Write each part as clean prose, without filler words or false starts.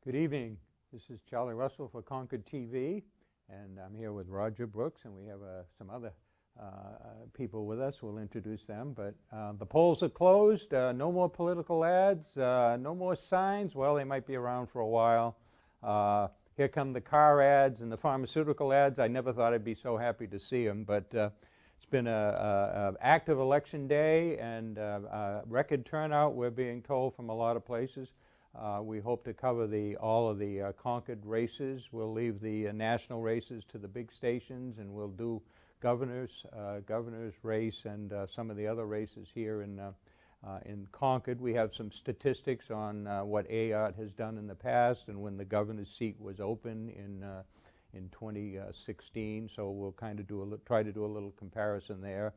Good evening. This is Charlie Russell for Concord TV, and I'm here with Roger Brooks, and we have some other people with us. We'll introduce them, but the polls are closed. No more political ads, no more signs. Well, they might be around for a while. Here come the car ads and the pharmaceutical ads. I never thought I'd be so happy to see them, but it's been an active election day and record turnout, we're being told, from a lot of places. We hope to cover all of the Concord races. We'll leave the national races to the big stations, and we'll do governor's race and some of the other races here in Concord. We have some statistics on what AOT has done in the past and when the governor's seat was open in 2016. So we'll kind of try to do a little comparison there,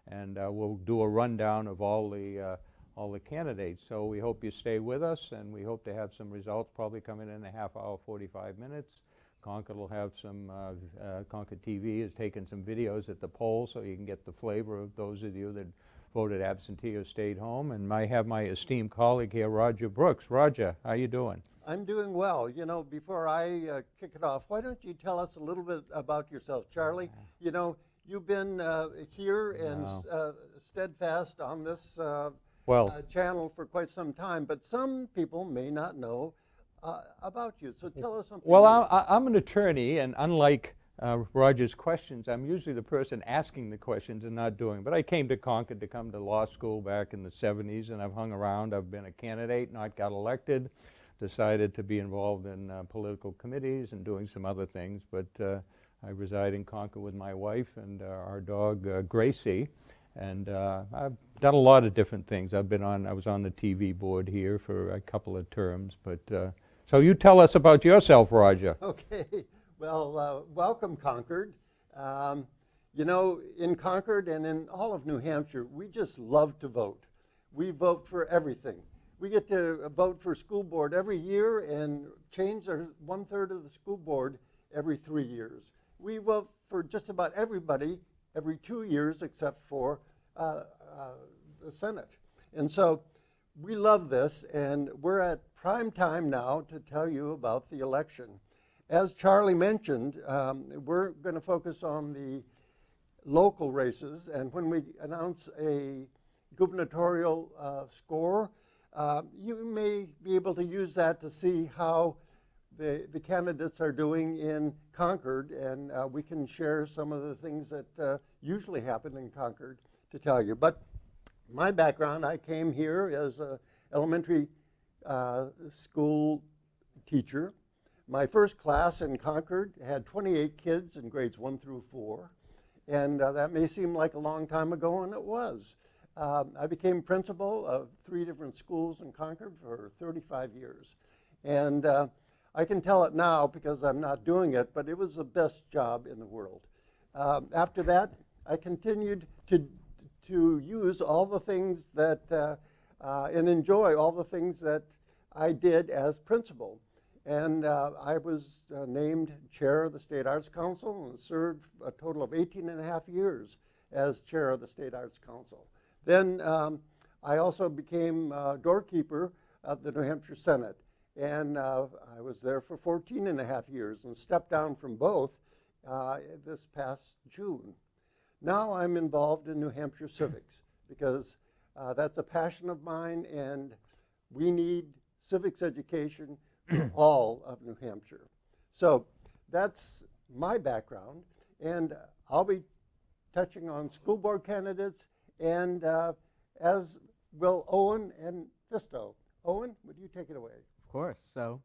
and we'll do a rundown of all the candidates. So we hope you stay with us, and we hope to have some results probably coming in a half hour, 45 minutes. Concord will have some, Concord TV has taken some videos at the poll so you can get the flavor of those of you that voted absentee or stayed home. And I have my esteemed colleague here, Roger Brooks. Roger, how you doing? I'm doing well. You know, before I kick it off, why don't you tell us a little bit about yourself, Charlie? You know, you've been here and steadfast on this channel for quite some time, but some people may not know about you. So tell us something. Well, I'm an attorney, and unlike Roger's questions, I'm usually the person asking the questions and not doing. But I came to Concord to come to law school back in the 70s, and I've hung around. I've been a candidate, not got elected, decided to be involved in political committees and doing some other things. But I reside in Concord with my wife and our dog, Gracie. And I've done a lot of different things. I was on the TV board here for a couple of terms. But so you tell us about yourself, Roger. Okay. Well, welcome, Concord. You know, in Concord and in all of New Hampshire, we just love to vote. We vote for everything. We get to vote for school board every year and change our 1/3 of the school board every 3 years. We vote for just about everybody every 2 years except for the Senate. And so we love this, and we're at prime time now to tell you about the election. As Charlie mentioned, we're going to focus on the local races, and when we announce a gubernatorial score, you may be able to use that to see how the candidates are doing in Concord, and we can share some of the things that usually happen in Concord to tell you. But my background, I came here as an elementary school teacher. My first class in Concord had 28 kids in grades 1 through 4, and that may seem like a long time ago, and it was. I became principal of 3 different schools in Concord for 35 years. And I can tell it now because I'm not doing it, but it was the best job in the world. After that, I continued to use all the things that, and enjoy all the things that I did as principal. And I was named chair of the State Arts Council and served a total of 18.5 years as chair of the State Arts Council. Then I also became doorkeeper of the New Hampshire Senate. And I was there for 14.5 years and stepped down from both this past June. Now I'm involved in New Hampshire civics because that's a passion of mine, and we need civics education for all of New Hampshire. So that's my background, and I'll be touching on school board candidates, and as will Owen and Fisto. Owen, would you take it away? Of course. So,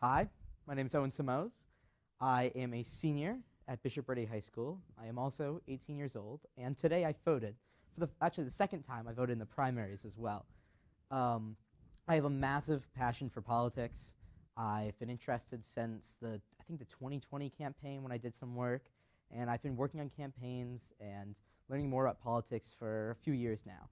hi, my name is Owen Simoes. I am a senior at Bishop Brady High School. I am also 18 years old, and today I voted for actually the second time I voted in the primaries as well. I have a massive passion for politics. I've been interested since I think the 2020 campaign when I did some work, and I've been working on campaigns and learning more about politics for a few years now.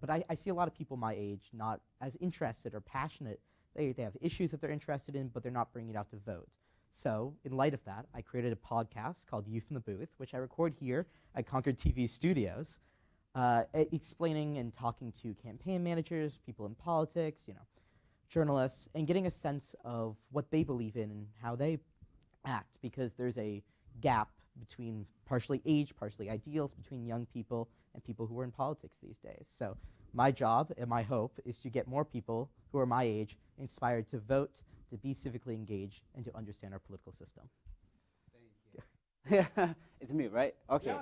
But I see a lot of people my age not as interested or passionate. They have issues that they're interested in, but they're not bringing it out to vote. So in light of that, I created a podcast called Youth in the Booth, which I record here at Concord TV Studios, explaining and talking to campaign managers, people in politics, journalists, and getting a sense of what they believe in and how they act, because there's a gap between partially age, partially ideals, between young people and people who are in politics these days. So my job and my hope is to get more people who are my age inspired to vote, to be civically engaged, and to understand our political system. It's me, right? Okay.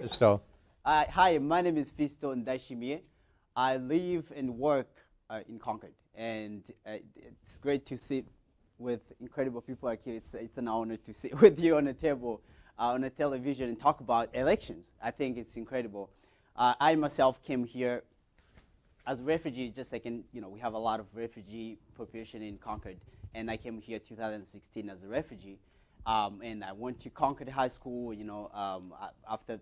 So, Hi, my name is Fisto Ndashimie. I live and work in Concord, and it's great to sit with incredible people like you. It's an honor to sit with you on a table, on a television, and talk about elections. I think it's incredible. I myself came here as a refugee, just like we have a lot of refugee population in Concord, and I came here 2016 as a refugee. And I went to Concord High School, after,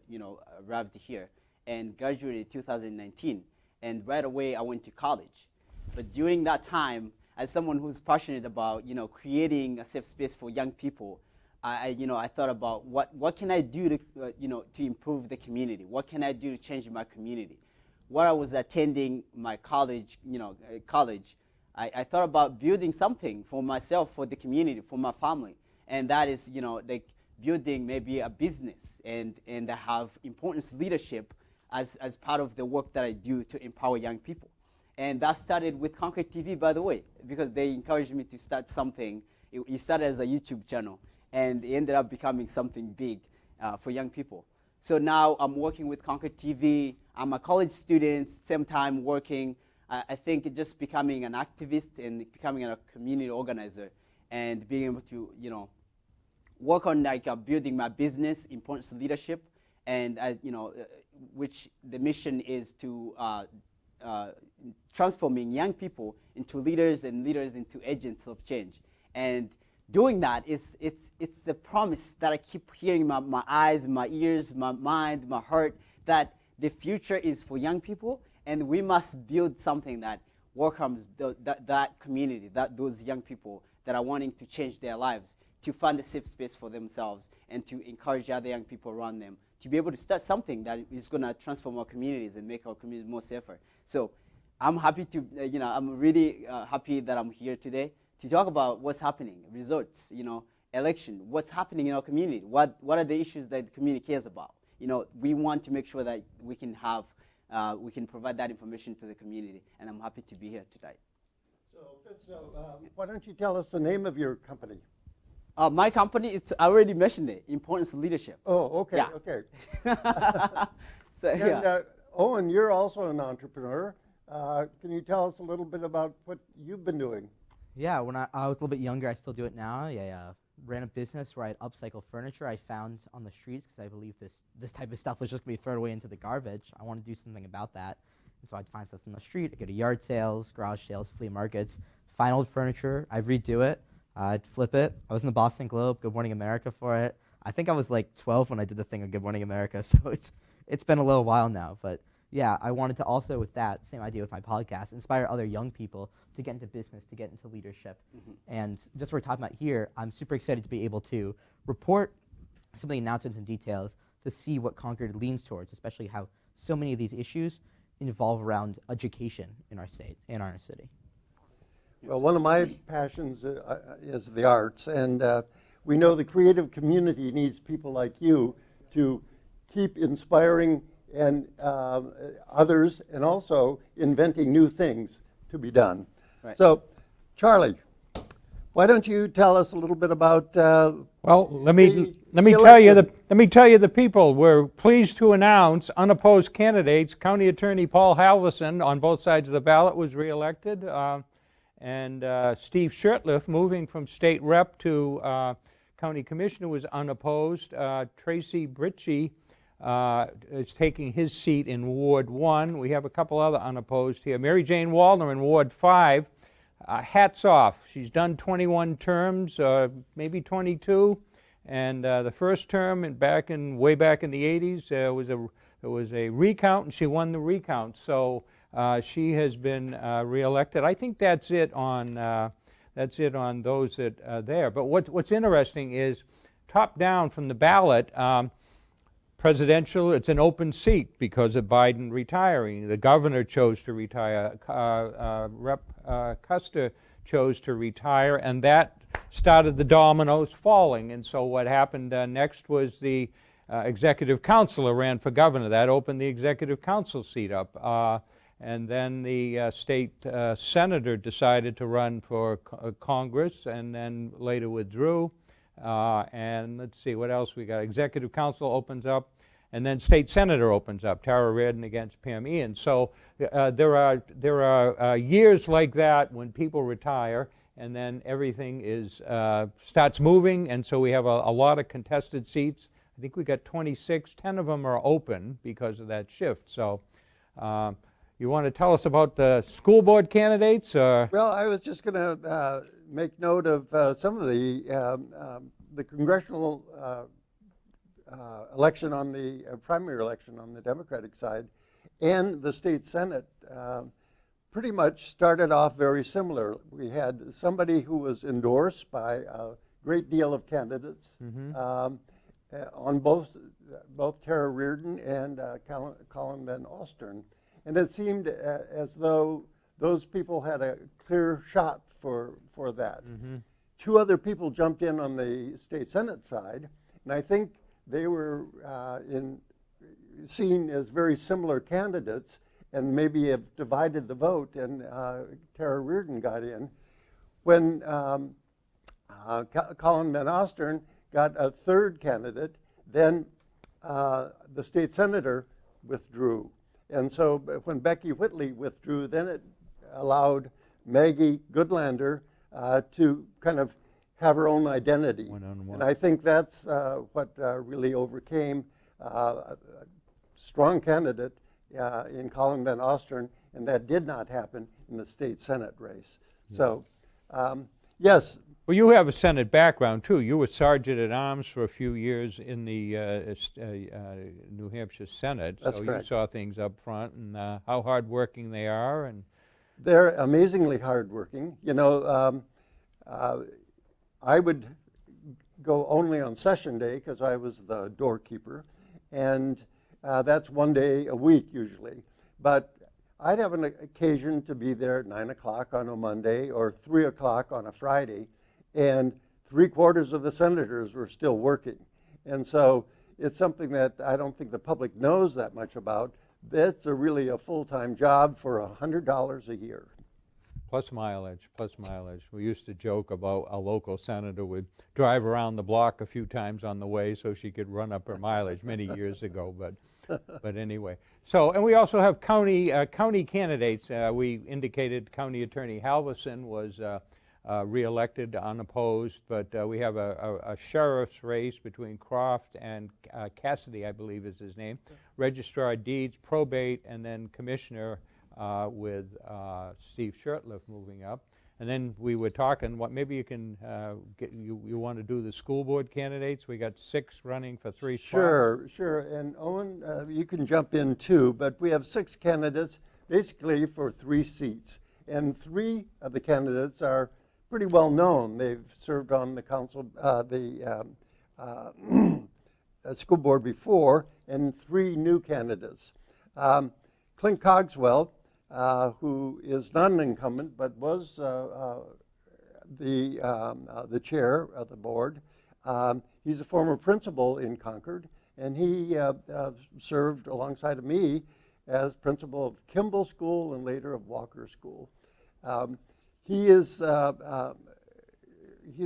arrived here, and graduated in 2019. And right away, I went to college. But during that time, as someone who's passionate about, creating a safe space for young people, I thought about what can I do to, to improve the community? What can I do to change my community? While I was attending my college, I thought about building something for myself, for the community, for my family. And that is, like building maybe a business and I have importance leadership as part of the work that I do to empower young people. And that started with Concord TV, by the way, because they encouraged me to start something. It started as a YouTube channel, and it ended up becoming something big for young people. So now I'm working with Concord TV. I'm a college student, same time working. I think just becoming an activist and becoming a community organizer and being able to, work on building my business, importance leadership, and which the mission is to transforming young people into leaders and leaders into agents of change. And doing that it's the promise that I keep hearing in my eyes, my ears, my mind, my heart, that the future is for young people, and we must build something that welcomes that community, those young people that are wanting to change their lives, to find a safe space for themselves, and to encourage other young people around them to be able to start something that is going to transform our communities and make our communities more safer. So I'm happy to, I'm really happy that I'm here today to talk about what's happening, results, election, what's happening in our community, what are the issues that the community cares about. We want to make sure that we can have, we can provide that information to the community, and I'm happy to be here today. So, why don't you tell us the name of your company? My company, I already mentioned it, Importance Leadership. Oh, okay, Yeah. okay. So, And Owen, you're also an entrepreneur. Can you tell us a little bit about what you've been doing? Yeah, when I was a little bit younger, I still do it now. I ran a business where I'd upcycle furniture I found on the streets, because I believe this type of stuff was just going to be thrown away into the garbage. I want to do something about that. And so I'd find stuff on the street. I'd go to yard sales, garage sales, flea markets, find old furniture. I'd redo it. I'd flip it. I was in the Boston Globe, Good Morning America for it. I think I was like 12 when I did the thing on Good Morning America, so it's been a little while now. But yeah, I wanted to also, with that same idea with my podcast, inspire other young people to get into business, to get into leadership. Mm-hmm. And just what we're talking about here, I'm super excited to be able to report some of the announcements and details to see what Concord leans towards, especially how so many of these issues involve around education in our state, in our city. Well, one of my passions is the arts, and we know the creative community needs people like you to keep inspiring and others, and also inventing new things to be done. Right. So, Charlie, why don't you tell us a little bit about? Well, let me tell you the people. We're pleased to announce unopposed candidates. County Attorney Paul Halverson on both sides of the ballot was reelected, and Steve Shurtleff, moving from state rep to county commissioner, was unopposed. Tracy Britchie is taking his seat in Ward 1. We have a couple other unopposed here. Mary Jane Waldner in Ward 5. Hats off. She's done 21 terms, maybe 22. And the first term, way back in the 80s, there was a recount, and she won the recount. So she has been reelected. I think that's it on those that are there. But what's interesting is, top down from the ballot, presidential, it's an open seat because of Biden retiring. The governor chose to retire. Rep. Custer chose to retire, and that started the dominoes falling. And so what happened next was the executive counselor ran for governor. That opened the executive council seat up. And then the state senator decided to run for Congress and then later withdrew. And let's see, what else we got? Executive council opens up, and then state senator opens up, Tara Reardon against Pam Ian. So there are years like that when people retire, and then everything starts moving, and so we have a lot of contested seats. I think we got 26, 10 of them are open because of that shift. So you want to tell us about the school board candidates? Well, I was just going to make note of some of the congressional election on the primary election on the Democratic side, and the state Senate pretty much started off very similar. We had somebody who was endorsed by a great deal of candidates on both Tara Reardon and Colin Van Ostern. And it seemed as though those people had a clear shot for that. Two other people jumped in on the state Senate side, and I think they were seen as very similar candidates and maybe have divided the vote, and Tara Reardon got in. When Colin Van Ostern got a third candidate, then the state senator withdrew. And so when Becky Whitley withdrew, then it allowed Maggie Goodlander to kind of have her own identity. One-on-one. And I think that's what really overcame a strong candidate in Colin Van Ostern, and that did not happen in the state Senate race. So, yes. Well, you have a Senate background, too. You were Sergeant at Arms for a few years in the New Hampshire Senate. That's so correct. You saw things up front and how hardworking they are. And They're amazingly hardworking. You know, I would go only on session day because I was the doorkeeper, and that's one day a week usually. But I'd have an occasion to be there at 9 o'clock on a Monday or 3 o'clock on a Friday, and 3/4 of the senators were still working. And so it's something that I don't think the public knows that much about. That's really a full-time job for $100 a year. plus mileage, plus mileage. We used to joke about a local senator would drive around the block a few times on the way so she could run up her mileage many years ago, but anyway. So, and we also have county candidates. We indicated County Attorney Halverson was re-elected unopposed, but we have a sheriff's race between Croft and Cassidy, I believe is his name, registrar of deeds, probate, and then commissioner with Steve Shurtleff moving up. And then we were talking, what maybe you can you want to do the school board candidates? We got 6 running for 3 spots. Sure. And Owen, you can jump in too, but we have 6 candidates basically for 3 seats. And 3 of the candidates are pretty well known. They've served on the council, school board before, and 3 new candidates. Clint Cogswell, who is not an incumbent but was the chair of the board. He's a former principal in Concord, and he served alongside of me as principal of Kimball School and later of Walker School. He's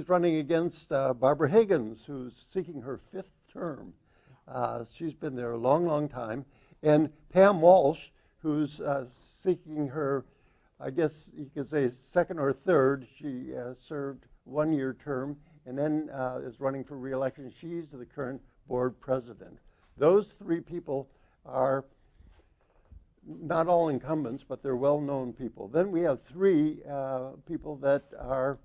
running against Barbara Higgins, who's seeking her 5th term. She's been there a long time. And Pam Walsh, who's seeking her, I guess you could say 2nd or 3rd. She served 1-year term and then is running for re-election. She's the current board president. Those 3 people are not all incumbents, but they're well-known people. Then we have 3 people that are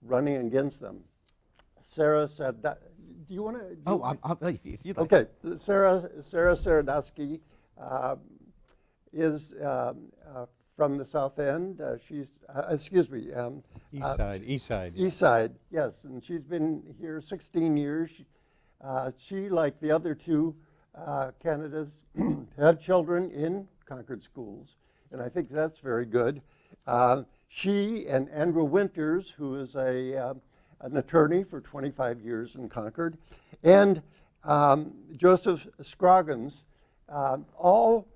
running against them. Sarah said, do you want to? If you'd like. Okay, Sarah Saradowski is from the South End. She's, East side. East Side, yes, and she's been here 16 years. She, like the other 2, candidates have children in Concord schools, and I think that's very good. She and Andrew Winters, who is an attorney for 25 years in Concord, and Joseph Scroggins, all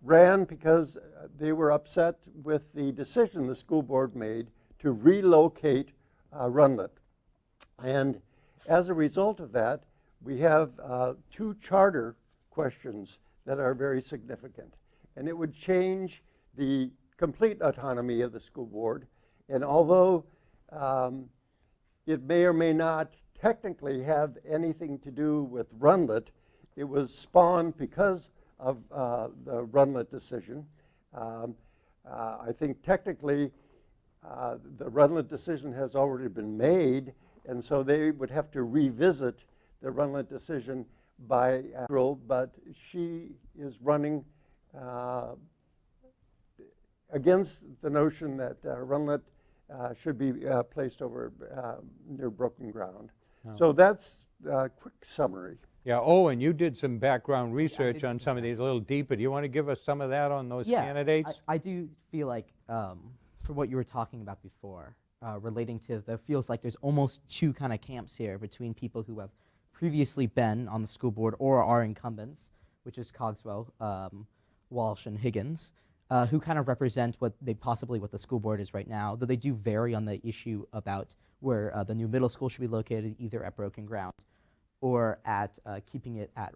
ran because they were upset with the decision the school board made to relocate Runlet. And as a result of that, we have two charter questions that are very significant. And it would change the complete autonomy of the school board. And although it may or may not technically have anything to do with Runlet, it was spawned because of the Runlet decision. I think technically the Runlet decision has already been made, and so they would have to revisit the Runlet decision by April, but she is running against the notion that Runlet should be placed over near broken ground. Oh. So that's a quick summary. Yeah, and you did some background research on some of these a little deeper. Do you want to give us some of that on those candidates? I do feel like, for what you were talking about before, relating to feels like there's almost two kind of camps here between people who have previously been on the school board or are incumbents, which is Cogswell, Walsh, and Higgins, who kind of represent what the school board is right now, though they do vary on the issue about where the new middle school should be located, either at broken ground or at keeping it at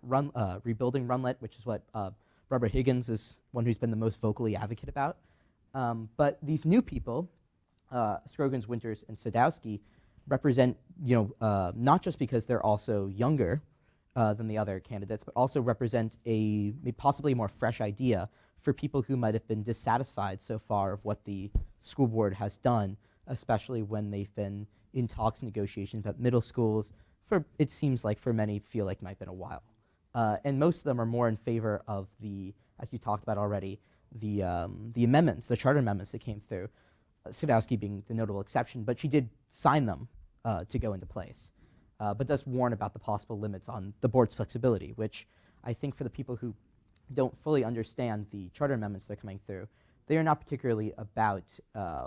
rebuilding Runlet, which is what Barbara Higgins is one who's been the most vocally advocate about. But these new people, Scroggins, Winters, and Sadowski, represent, not just because they're also younger than the other candidates, but also represent a possibly more fresh idea for people who might have been dissatisfied so far of what the school board has done, especially when they've been in talks and negotiations about middle schools. It seems like for many feel like it might have been a while. And most of them are more in favor of as you talked about already, the amendments, the charter amendments that came through, Sadowski being the notable exception, but she did sign them to go into place, but does warn about the possible limits on the board's flexibility, which I think for the people who don't fully understand the charter amendments that are coming through, they are not particularly about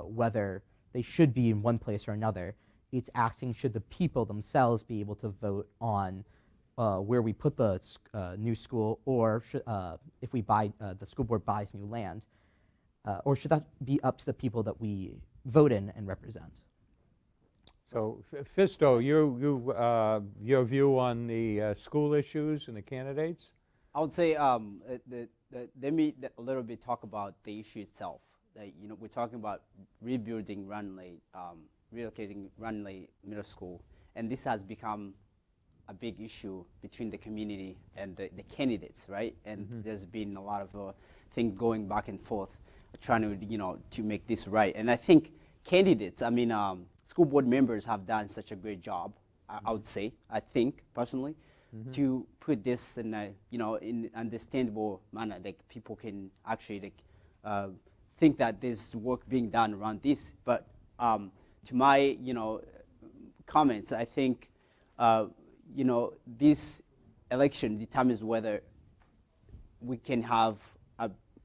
whether they should be in one place or another. It's asking, should the people themselves be able to vote on where we put the new school, or if we buy, the school board buys new land, or should that be up to the people that we vote in and represent? So, Fisto, your view on the school issues and the candidates? I would say let me a little bit talk about the issue itself. We're talking about rebuilding Runlet, relocating Runlet Middle School, and this has become a big issue between the community and the candidates, right? And there's been a lot of things going back and forth, trying to make this right. And I think candidates, school board members have done such a great job. I would say, I think personally, to put this in in understandable manner, like people can actually think that there's work being done around this. But to my comments, I think this election determines whether we can have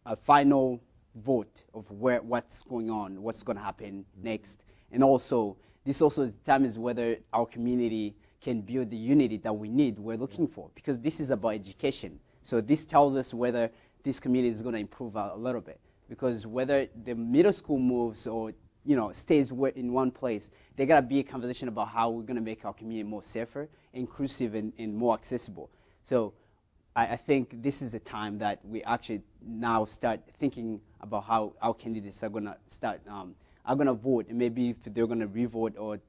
a final vote of what's going on, what's going to happen next, and also this also determines whether our community can build the unity that we're looking for, because this is about education. So this tells us whether this community is going to improve a little bit, because whether the middle school moves or stays in one place, there got to be a conversation about how we're going to make our community more safer, inclusive, and more accessible. So I think this is the time that we actually now start thinking about how our candidates are going to vote, and maybe if they're going to re-vote or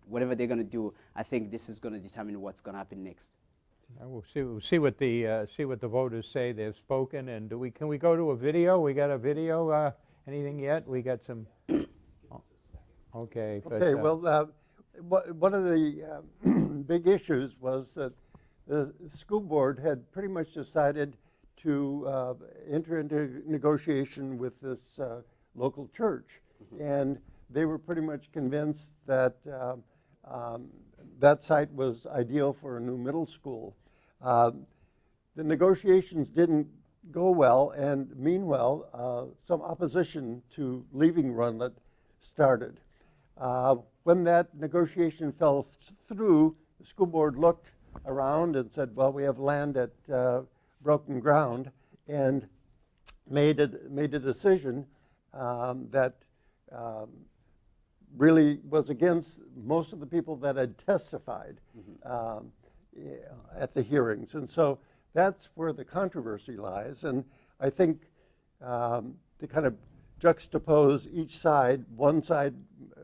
whatever they're going to do. I think this is going to determine what's going to happen next. We'll see what the voters say. They've spoken, and can we go to a video? We got a video? Anything yet? We got some. Okay. Okay. Well, one of the big issues was that the school board had pretty much decided to enter into negotiation with this local church, and they were pretty much convinced that that site was ideal for a new middle school. the negotiations didn't go well, and meanwhile, some opposition to leaving Runlet started. When that negotiation fell through, the school board looked around and said, well, we have land at broken ground, and made a decision that really was against most of the people that had testified at the hearings. And so that's where the controversy lies. And I think to kind of juxtapose each side, one side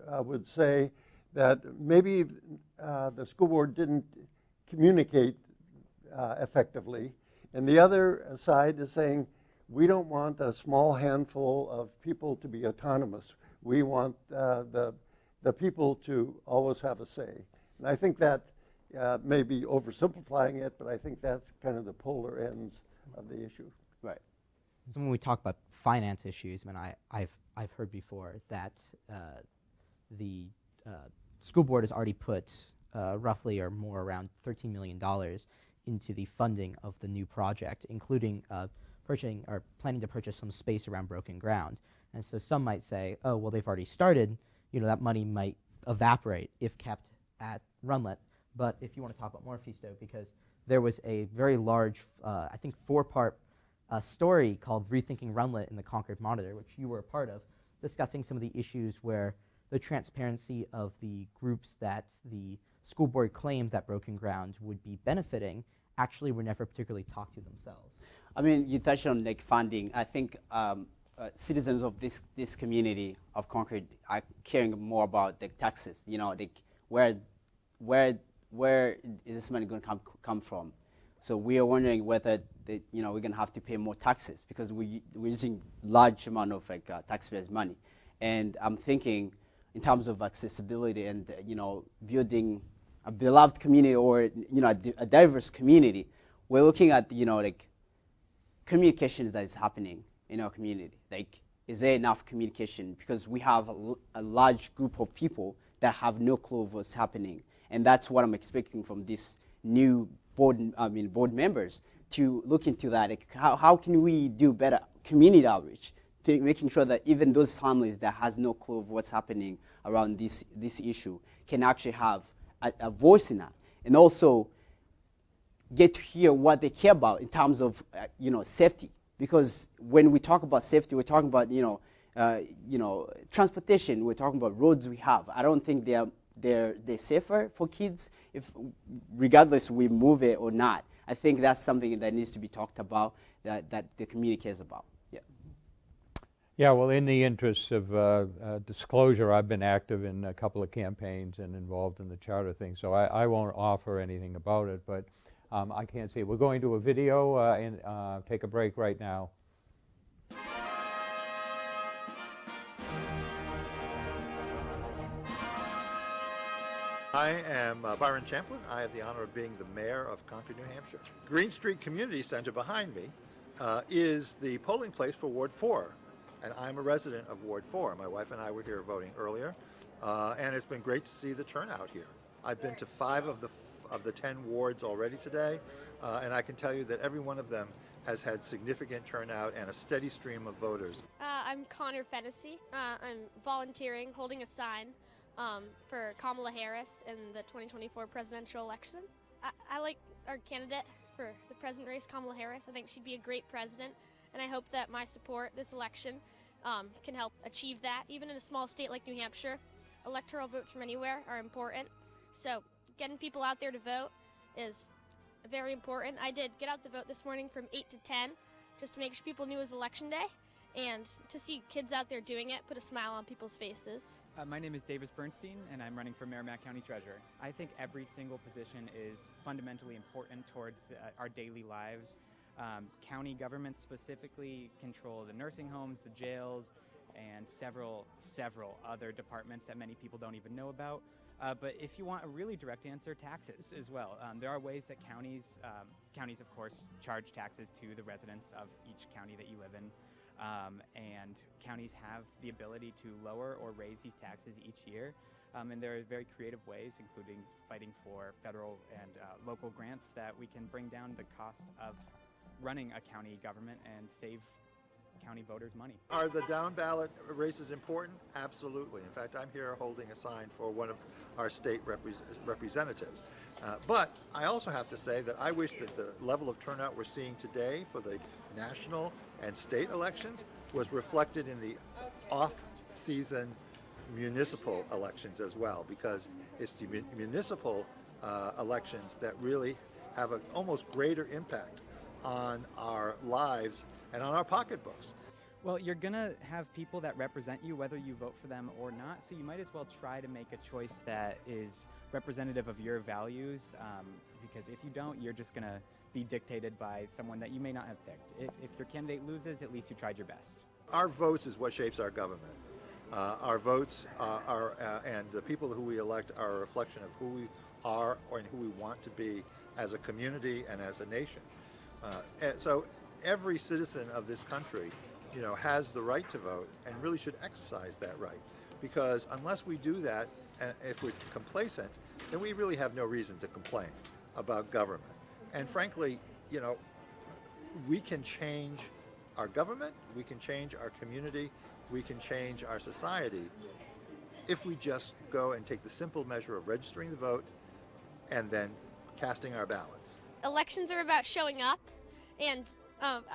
would say that maybe the school board didn't communicate effectively, and the other side is saying, we don't want a small handful of people to be autonomous. We want the people to always have a say. And I think that may be oversimplifying it, but I think that's kind of the polar ends of the issue. Right. So when we talk about finance issues, I mean, I've heard before that the school board has already put roughly or more around $13 million into the funding of the new project, including purchasing or planning to purchase some space around broken ground. And so some might say, oh, well, they've already started, you know, that money might evaporate if kept at Runlet. But if you want to talk about more, Fisto, because there was a very large, I think 4-part story called Rethinking Runlet in the Concord Monitor, which you were a part of, discussing some of the issues where the transparency of the groups that the school board claimed that broken ground would be benefiting actually were never particularly talked to themselves. I mean, you touched on like funding. I think citizens of this community of Concord are caring more about the taxes. You know, like where is this money going to come from? So we are wondering whether we're going to have to pay more taxes because we're using large amount of like taxpayers' money. And I'm thinking in terms of accessibility and building a beloved community or a diverse community, we're looking at like communications that is happening in our community. Like, is there enough communication? Because we have a large group of people that have no clue of what's happening, and that's what I'm expecting from this new board members to look into that. Like, how can we do better community outreach, making sure that even those families that has no clue of what's happening around this issue can actually have a voice in that, and also get to hear what they care about in terms of safety. Because when we talk about safety, we're talking about transportation. We're talking about roads we have. I don't think they're safer for kids if regardless we move it or not. I think that's something that needs to be talked about, that the community cares about. Yeah. Yeah, well, in the interests of disclosure, I've been active in a couple of campaigns and involved in the charter thing, so I won't offer anything about it, but I can't see it. We're going to a video and take a break right now. I am Byron Champlin. I have the honor of being the mayor of Concord, New Hampshire. Green Street Community Center behind me is the polling place for Ward 4, and I'm a resident of Ward 4. My wife and I were here voting earlier, and it's been great to see the turnout here. I've been to 5 of the 10 wards already today, and I can tell you that every one of them has had significant turnout and a steady stream of voters. I'm Connor Fennessy. I'm volunteering, holding a sign for Kamala Harris in the 2024 presidential election. I like our candidate for the president race, Kamala Harris. I think she'd be a great president, and I hope that my support this election can help achieve that. Even in a small state like New Hampshire, electoral votes from anywhere are important. So getting people out there to vote is very important. I did get out the vote this morning from 8 to 10 just to make sure people knew it was election day, and to see kids out there doing it put a smile on people's faces. My name is Davis Bernstein, and I'm running for Merrimack County Treasurer. I think every single position is fundamentally important towards our daily lives. County governments specifically control the nursing homes, the jails, and several other departments that many people don't even know about. But if you want a really direct answer, taxes as well. There are ways that counties of course charge taxes to the residents of each county that you live in. And counties have the ability to lower or raise these taxes each year. And there are very creative ways, including fighting for federal and local grants, that we can bring down the cost of running a county government and save county voters money. Are the down ballot races important? Absolutely. In fact, I'm here holding a sign for one of our state representatives. But I also have to say that I wish that the level of turnout we're seeing today for the national and state elections was reflected in the off-season municipal elections as well, because it's the municipal elections that really have an almost greater impact on our lives and on our pocketbooks. Well, you're going to have people that represent you whether you vote for them or not, so you might as well try to make a choice that is representative of your values, because if you don't, you're just going to be dictated by someone that you may not have picked. If your candidate loses, at least you tried your best. Our votes is what shapes our government. Our votes and the people who we elect are a reflection of who we are and who we want to be as a community and as a nation. And so every citizen of this country, has the right to vote and really should exercise that right. Because unless we do that, and if we're complacent, then we really have no reason to complain about government. And frankly, we can change our government, we can change our community, we can change our society if we just go and take the simple measure of registering the vote and then casting our ballots. Elections are about showing up, and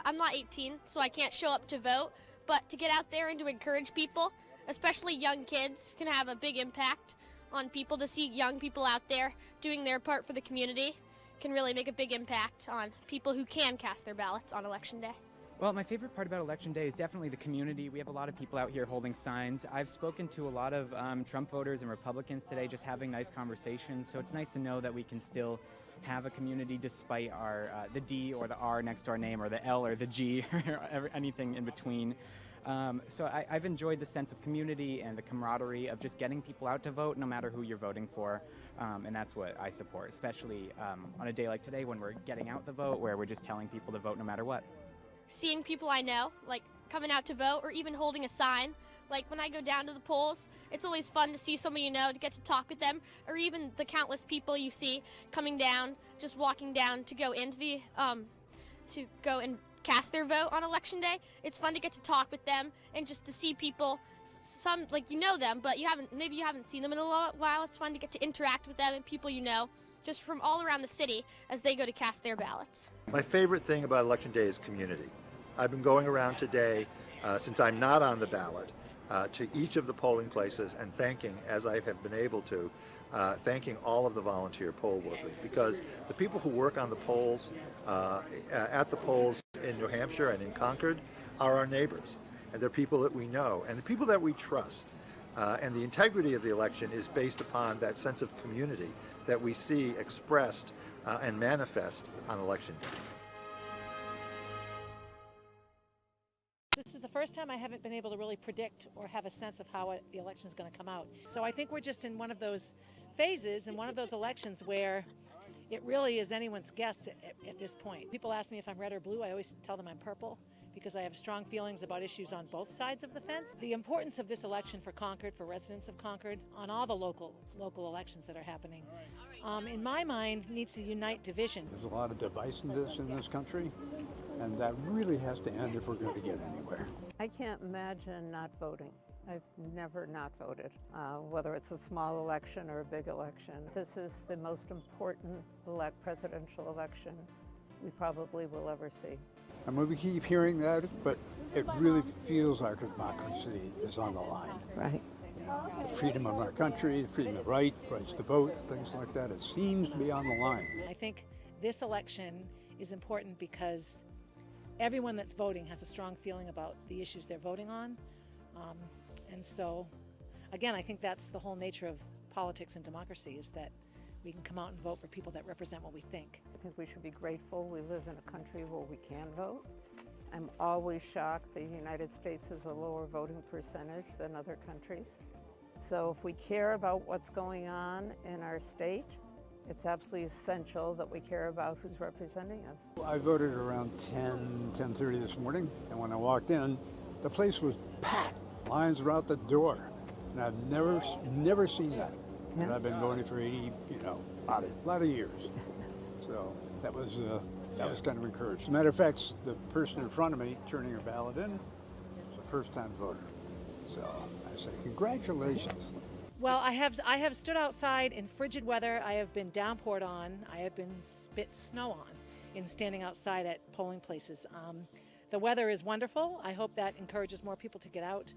I'm not 18, so I can't show up to vote, but to get out there and to encourage people, especially young kids, can have a big impact on people. To see young people out there doing their part for the community can really make a big impact on people who can cast their ballots on Election Day. Well, my favorite part about Election Day is definitely the community. We have a lot of people out here holding signs. I've spoken to a lot of Trump voters and Republicans today, just having nice conversations, so it's nice to know that we can still have a community despite our the D or the R next to our name, or the L or the G, or anything in between. So I've enjoyed the sense of community and the camaraderie of just getting people out to vote, no matter who you're voting for, and that's what I support, especially on a day like today when we're getting out the vote, where we're just telling people to vote no matter what. Seeing people I know, like coming out to vote, or even holding a sign. Like when I go down to the polls, it's always fun to see someone you know, to get to talk with them, or even the countless people you see coming down, just walking down to go into the, to go and cast their vote on Election Day. It's fun to get to talk with them and just to see people, some, like you know them, but maybe you haven't seen them in a while. It's fun to get to interact with them and people you know, just from all around the city as they go to cast their ballots. My favorite thing about Election Day is community. I've been going around today, since I'm not on the ballot, to each of the polling places and thanking, as I have been able to, thanking all of the volunteer poll workers, because the people who work on the polls, at the polls in New Hampshire and in Concord, are our neighbors, and they're people that we know and the people that we trust. And the integrity of the election is based upon that sense of community that we see expressed and manifest on Election Day. This is the first time I haven't been able to really predict or have a sense of how the election is going to come out. So I think we're just in one of those phases, in one of those elections where it really is anyone's guess at this point. People ask me if I'm red or blue. I always tell them I'm purple, because I have strong feelings about issues on both sides of the fence. The importance of this election for Concord, for residents of Concord, on all the local elections that are happening, in my mind, needs to unite division. There's a lot of divisiveness in this country, and that really has to end if we're going to get anywhere. I can't imagine not voting. I've never not voted, whether it's a small election or a big election. This is the most important presidential election we probably will ever see. I mean, we keep hearing that, but it really feels like democracy is on the line. Right. You know, the freedom of our country, freedom of rights to vote, things like that. It seems to be on the line. I think this election is important because everyone that's voting has a strong feeling about the issues they're voting on. And so, again, I think that's the whole nature of politics and democracy, is that we can come out and vote for people that represent what we think. I think we should be grateful we live in a country where we can vote. I'm always shocked the United States has a lower voting percentage than other countries. So if we care about what's going on in our state, it's absolutely essential that we care about who's representing us. I voted around 10:30 this morning, and when I walked in, the place was packed. Lines were out the door, and I've never seen that. And I've been voting for 80, a lot of years. So that was That was kind of encouraging. As a matter of fact, the person in front of me turning her ballot in was a first-time voter. So I say, congratulations. Well, I have stood outside in frigid weather. I have been downpoured on. I have been spit snow on in standing outside at polling places. The weather is wonderful. I hope that encourages more people to get out.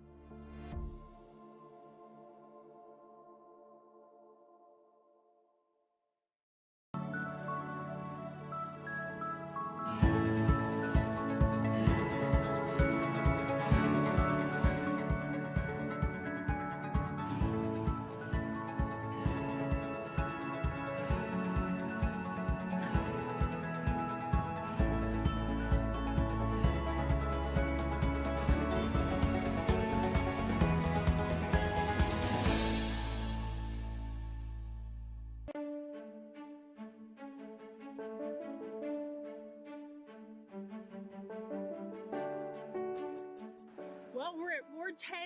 Well, we're at Ward 10,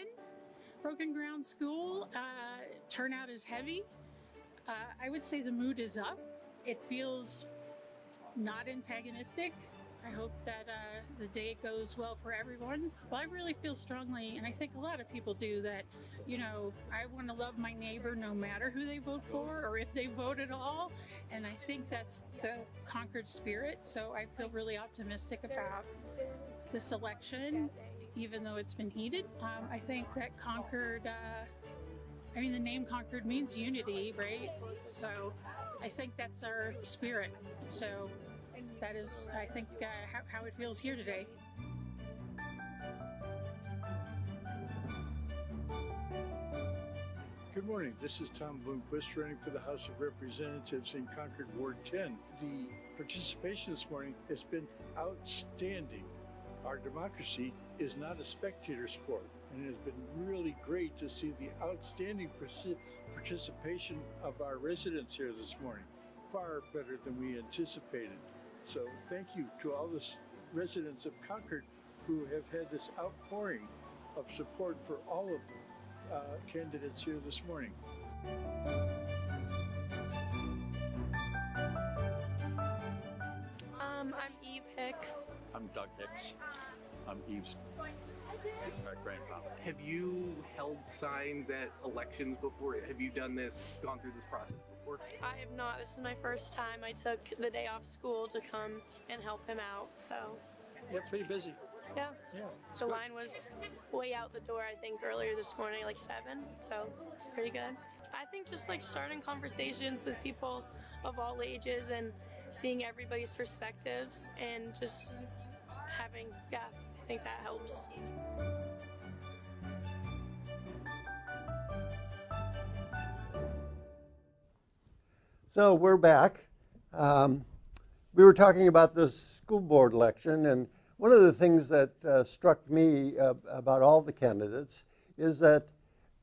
Broken Ground School. Turnout is heavy. I would say the mood is up. It feels not antagonistic. I hope that the day goes well for everyone. Well, I really feel strongly, and I think a lot of people do, that, you know, I want to love my neighbor no matter who they vote for or if they vote at all. And I think that's the Concord spirit. So I feel really optimistic about this election, even though it's been heated. I think that Concord, the name Concord means unity, right? So I think that's our spirit. So that is, I think, how it feels here today. Good morning. This is Tom Bloomquist running for the House of Representatives in Concord Ward 10. The participation this morning has been outstanding. Our democracy is not a spectator sport, and it has been really great to see the outstanding participation of our residents here this morning, far better than we anticipated. So thank you to all the residents of Concord who have had this outpouring of support for all of the candidates here this morning. I'm Eve Hicks. I'm Doug Hicks. I'm Eve's grandpa. Have you held signs at elections before? Have you gone through this process before? I have not. This is my first time. I took the day off school to come and help him out, so. Yeah, pretty busy. Yeah. Yeah. The line was way out the door, I think, earlier this morning, like 7, so it's pretty good. I think just like starting conversations with people of all ages and seeing everybody's perspectives and just having, I think that helps. So we're back. We were talking about the school board election, and one of the things that struck me about all the candidates is that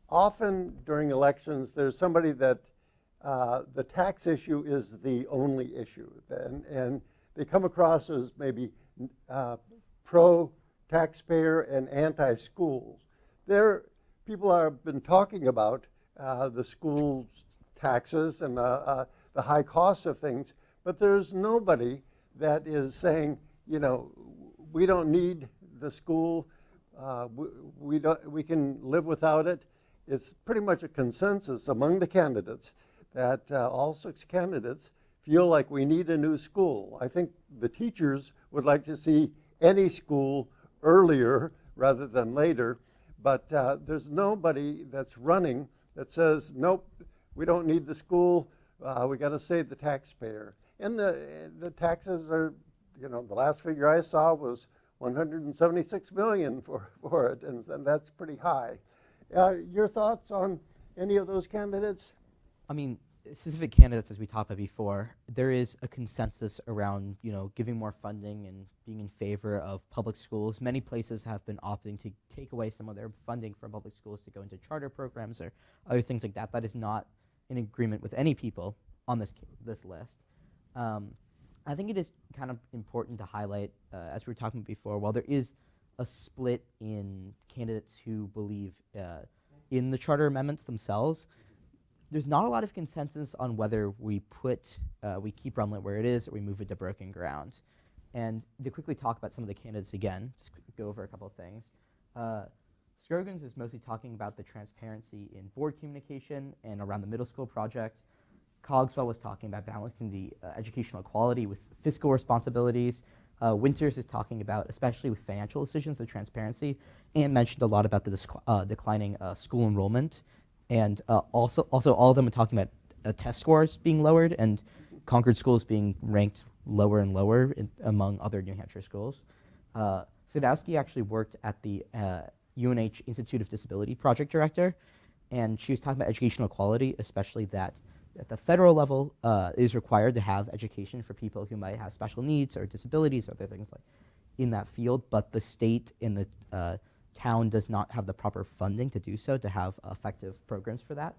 often during elections there's somebody that the tax issue is the only issue, and they come across as maybe pro-taxpayer and anti-schools. People have been talking about the school taxes and the high costs of things, but there's nobody that is saying, you know, we don't need the school, we can live without it. It's pretty much a consensus among the candidates that all 6 candidates feel like we need a new school. I think the teachers would like to see any school earlier rather than later, but there's nobody that's running that says, nope, we don't need the school, we got to save the taxpayer. And the taxes are, you know, the last figure I saw was $176 million for it, and that's pretty high. Your thoughts on any of those candidates? I mean, specific candidates, as we talked about before, there is a consensus around, you know, giving more funding and being in favor of public schools. Many places have been opting to take away some of their funding from public schools to go into charter programs or other things like that. That is not in agreement with any people on this list. I think it is kind of important to highlight, as we were talking before, while there is a split in candidates who believe in the charter amendments themselves, there's not a lot of consensus on whether we keep Runlet where it is or we move it to Broken Ground. And to quickly talk about some of the candidates again, just go over a couple of things. Scroggins is mostly talking about the transparency in board communication and around the middle school project. Cogswell was talking about balancing the educational equality with fiscal responsibilities. Winters is talking about, especially with financial decisions, the transparency, and mentioned a lot about the declining school enrollment. And also all of them are talking about test scores being lowered and Concord schools being ranked lower and lower among other New Hampshire schools. Sadowski actually worked at the UNH Institute of Disability project director, and she was talking about educational equality, especially that at the federal level it is required to have education for people who might have special needs or disabilities or other things like in that field, but the state and the town does not have the proper funding to do so, to have effective programs for that.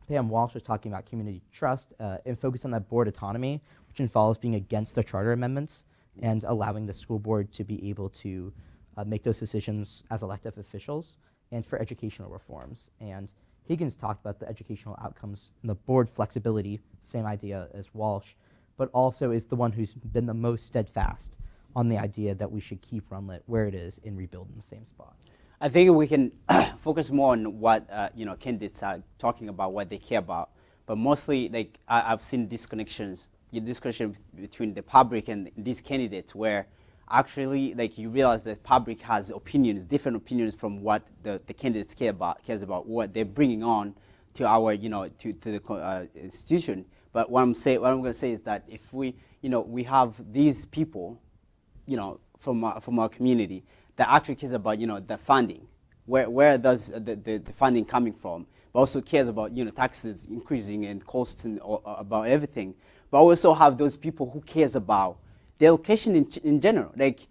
Pam Walsh was talking about community trust and focus on that board autonomy, which involves being against the charter amendments and allowing the school board to be able to make those decisions as elected officials, and for educational reforms. And Higgins talked about the educational outcomes and the board flexibility, same idea as Walsh, but also is the one who's been the most steadfast on the idea that we should keep Runlet where it is and rebuild in the same spot. I think we can focus more on what candidates are talking about, what they care about. But mostly, like I've seen disconnection between the public and these candidates, where actually, like you realize that public has opinions, different opinions from what the candidates cares about, what they're bringing on to our, to the institution. But what I'm going to say is that if we have these people, from our community that actually cares about, the funding, where does the funding coming from, but also cares about, taxes increasing and costs and about everything. But also have those people who cares about the education in general, like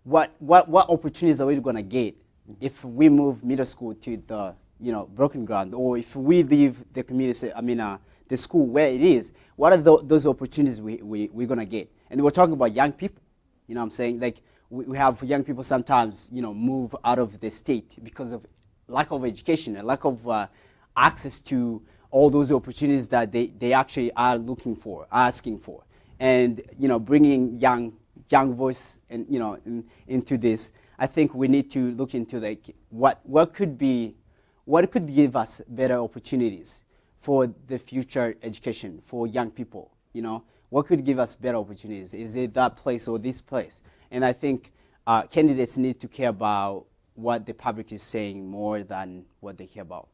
what opportunities are we going to get if we move middle school to the broken ground, or if we leave the community, the school where it is, what are those opportunities we're going to get? And we're talking about young people, what I'm saying? Like we have young people sometimes, move out of the state because of lack of education and lack of access to all those opportunities that they actually are looking for, asking for. And bringing young voice and into this, I think we need to look into like what could give us better opportunities for the future education for young people. What could give us better opportunities? Is it that place or this place? And I think candidates need to care about what the public is saying more than what they care about.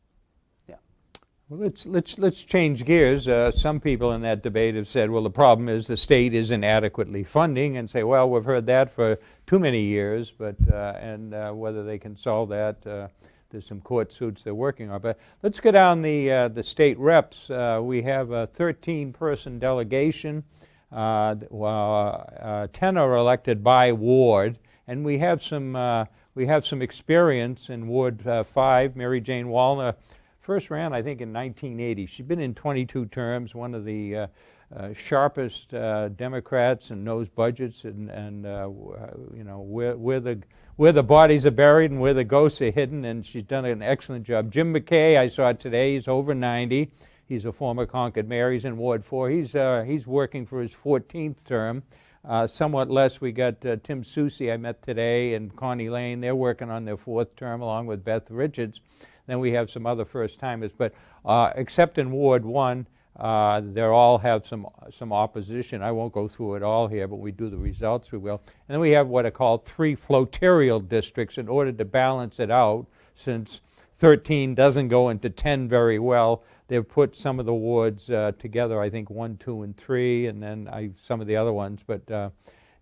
Well, let's change gears. Some people in that debate have said, well, the problem is the state isn't adequately funding, and say, well, we've heard that for too many years, but and whether they can solve that, there's some court suits they're working on. But let's go down the state reps. We have a 13-person delegation. 10 are elected by ward, and we have some experience in Ward 5. Mary Jane Wallner first ran, I think, in 1980. She's been in 22 terms, one of the sharpest Democrats, and knows budgets and where the bodies are buried and where the ghosts are hidden, and she's done an excellent job. Jim McKay, I saw today, he's over 90. He's a former Concord mayor. He's in Ward 4. He's working for his 14th term. Somewhat less, we got Tim Soucy I met today, and Connie Lane. They're working on their 4th term along with Beth Richards. Then we have some other first-timers, but except in Ward 1, they all have some opposition. I won't go through it all here, but we do the results, we will. And then we have what are called 3 floterial districts in order to balance it out, since 13 doesn't go into 10 very well. They've put some of the wards together, I think 1, 2, and 3, and then some of the other ones, but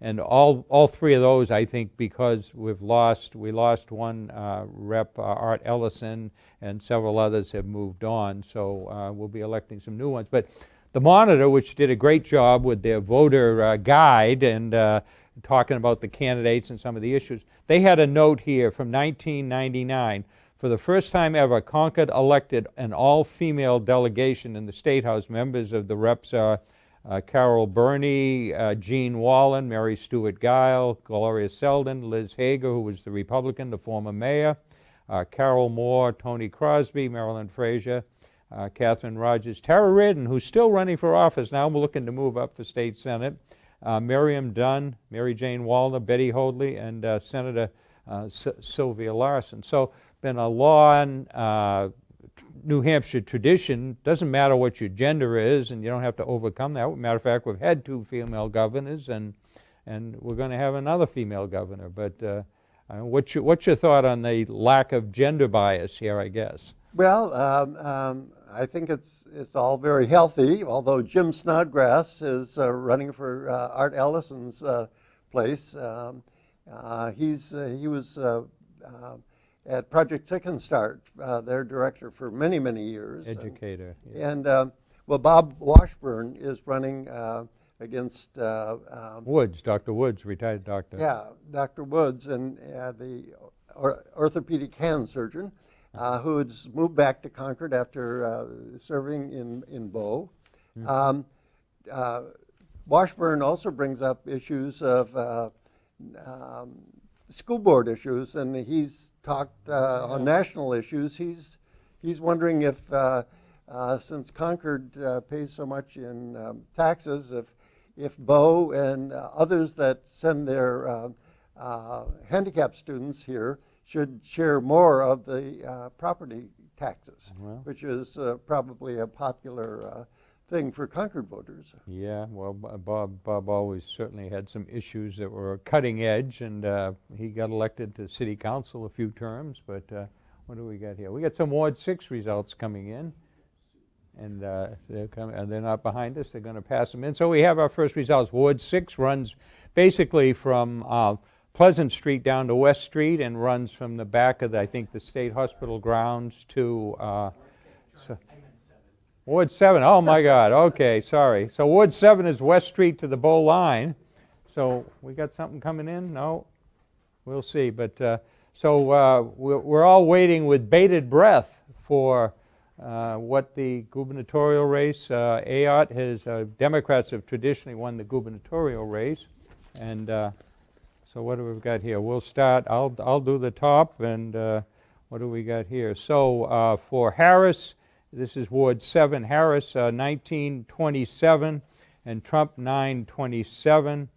and all 3 of those, I think, because we lost one rep, Art Ellison, and several others have moved on, so we'll be electing some new ones. But the Monitor, which did a great job with their voter guide and talking about the candidates and some of the issues, they had a note here from 1999. For the first time ever, Concord elected an all-female delegation in the State House. Members of the reps are Carol Burney, Jean Wallen, Mary Stewart Guile, Gloria Selden, Liz Hager, who was the Republican, the former mayor, Carol Moore, Tony Crosby, Marilyn Frazier, Catherine Rogers, Tara Reardon, who's still running for office now, looking to move up for state senate, Miriam Dunn, Mary Jane Wallner, Betty Hoadley, and Senator Sylvia Larson. So been a long New Hampshire tradition. Doesn't matter what your gender is, and you don't have to overcome that. Matter of fact, we've had 2 female governors, and we're going to have another female governor. But what's your thought on the lack of gender bias here, I guess? Well, I think it's all very healthy, although Jim Snodgrass is running for Art Ellison's place. He was at Project Chicken Start, their director for many, many years. Educator. And well, Bob Washburn is running against Woods, Dr. Woods, retired doctor. Yeah, Dr. Woods, and the orthopedic hand surgeon who has moved back to Concord after serving in Bow. Washburn also brings up issues of school board issues, and he's talked on national issues. He's wondering if, since Concord pays so much in taxes, if Bow and others that send their handicapped students here should share more of the property taxes, which is probably a popular thing for Concord voters. Yeah, well, Bob always certainly had some issues that were cutting edge, and he got elected to city council a few terms. But what do we got here? We got some Ward 6 results coming in, and they're not behind us. They're going to pass them in. So we have our first results. Ward 6 runs basically from Pleasant Street down to West Street, and runs from the back of, I think, the State Hospital grounds to Ward 7, oh my God, okay, sorry. So Ward 7 is West Street to the Bow line. So we got something coming in? No? We'll see. But so we're all waiting with bated breath for what the gubernatorial race, Ayotte has, Democrats have traditionally won the gubernatorial race. And so what do we got here? We'll start, I'll do the top, and what do we got here? So for Harris, this is Ward 7, Harris 1927, and Trump 927.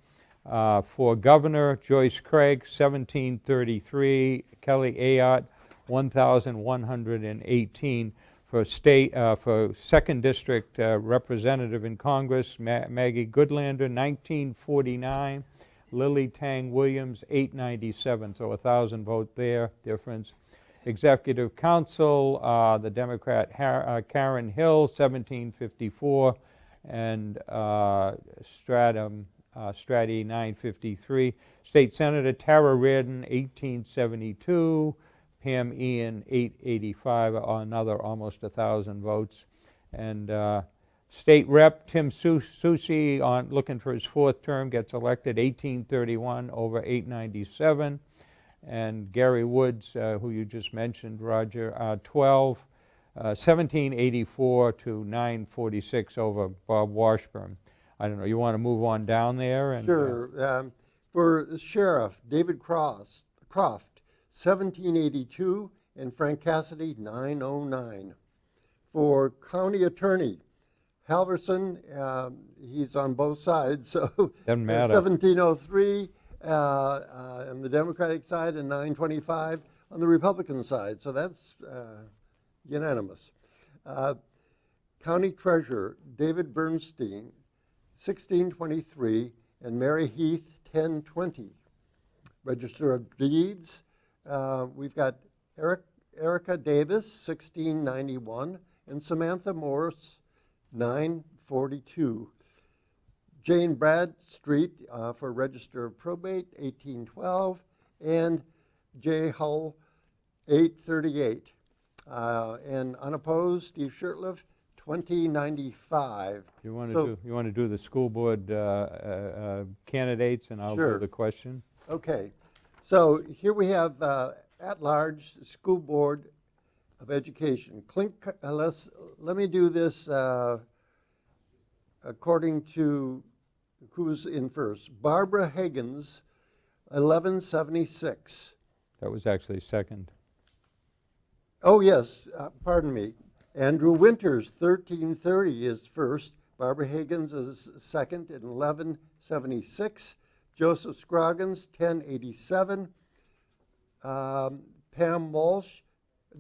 For Governor, Joyce Craig 1733, Kelly Ayotte 1118. For state, for 2nd District Representative in Congress, Maggie Goodlander 1949, Lily Tang Williams 897. So 1,000 vote there difference. Executive Council, the Democrat Karen Hill, 1754, and Strati 953. State Senator Tara Reardon, 1872, Pam Ian, 885, another almost 1,000 votes. And State Rep Tim Soucy, looking for his 4th term, gets elected, 1831 over 897. And Gary Woods, who you just mentioned, Roger, 1784 to 946 over Bob Washburn. I don't know, you want to move on down there? And, sure. For Sheriff, David Croft, 1782, and Frank Cassidy, 909. For County Attorney, Halverson, he's on both sides, so doesn't matter. 1703. On the Democratic side, and 925 on the Republican side. So that's unanimous. County Treasurer David Bernstein, 1623, and Mary Heath, 1020. Register of Deeds, we've got Erica Davis, 1691, and Samantha Morse, 942. Jane Bradstreet for Register of Probate, 1812, and J. Hull, 838. And unopposed, Steve Shurtleff, 2095. You want to do the school board candidates, and I'll do the question? Okay. So here we have at-large School Board of Education. Let me do this according to who's in first. Barbara Higgins, 1176. That was actually second. Oh, yes, pardon me. Andrew Winters, 1330 is first. Barbara Higgins is second at 11 976. Joseph Scroggins, 1087. Pam Walsh,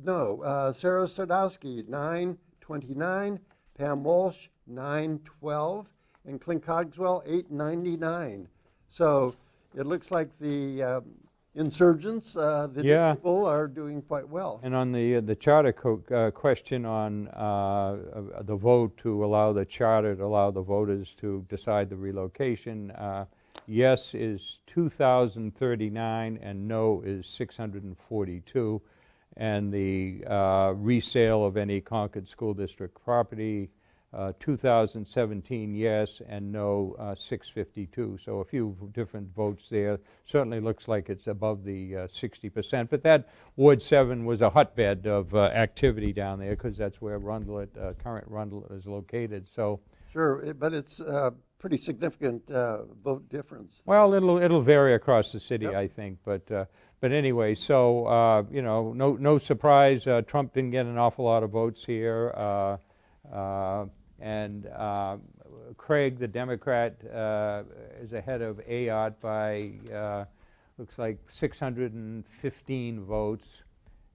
Sarah Sadowski, 929. Pam Walsh, 912. And Clint Cogswell, 899. So it looks like the insurgents, the Yeah. people are doing quite well. And on the charter question on the vote to allow the charter to allow the voters to decide the relocation, yes is 2,039 and no is 642. And the resale of any Concord School District property, 2017 yes and no 652. So a few different votes there. Certainly looks like it's above the 60%. But that Ward 7 was a hotbed of activity down there because that's where current Rundle is located. So Sure, but it's a pretty significant vote difference. well, it'll vary across the city, Yep. I think. But anyway, so no surprise. Trump didn't get an awful lot of votes here. And Craig, the Democrat, is ahead of Ayotte by, looks like 615 votes.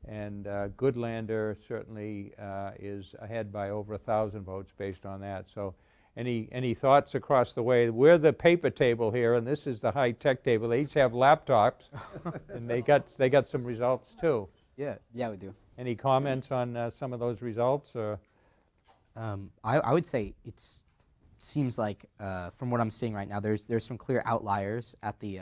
And Goodlander certainly is ahead by over 1,000 votes based on that. So any thoughts across the way? We're the paper table here, and this is the high-tech table. They each have laptops, and they got some results too. Yeah. Yeah, we do. Any comments on some of those results? Or? I would say seems like from what I'm seeing right now, there's some clear outliers at the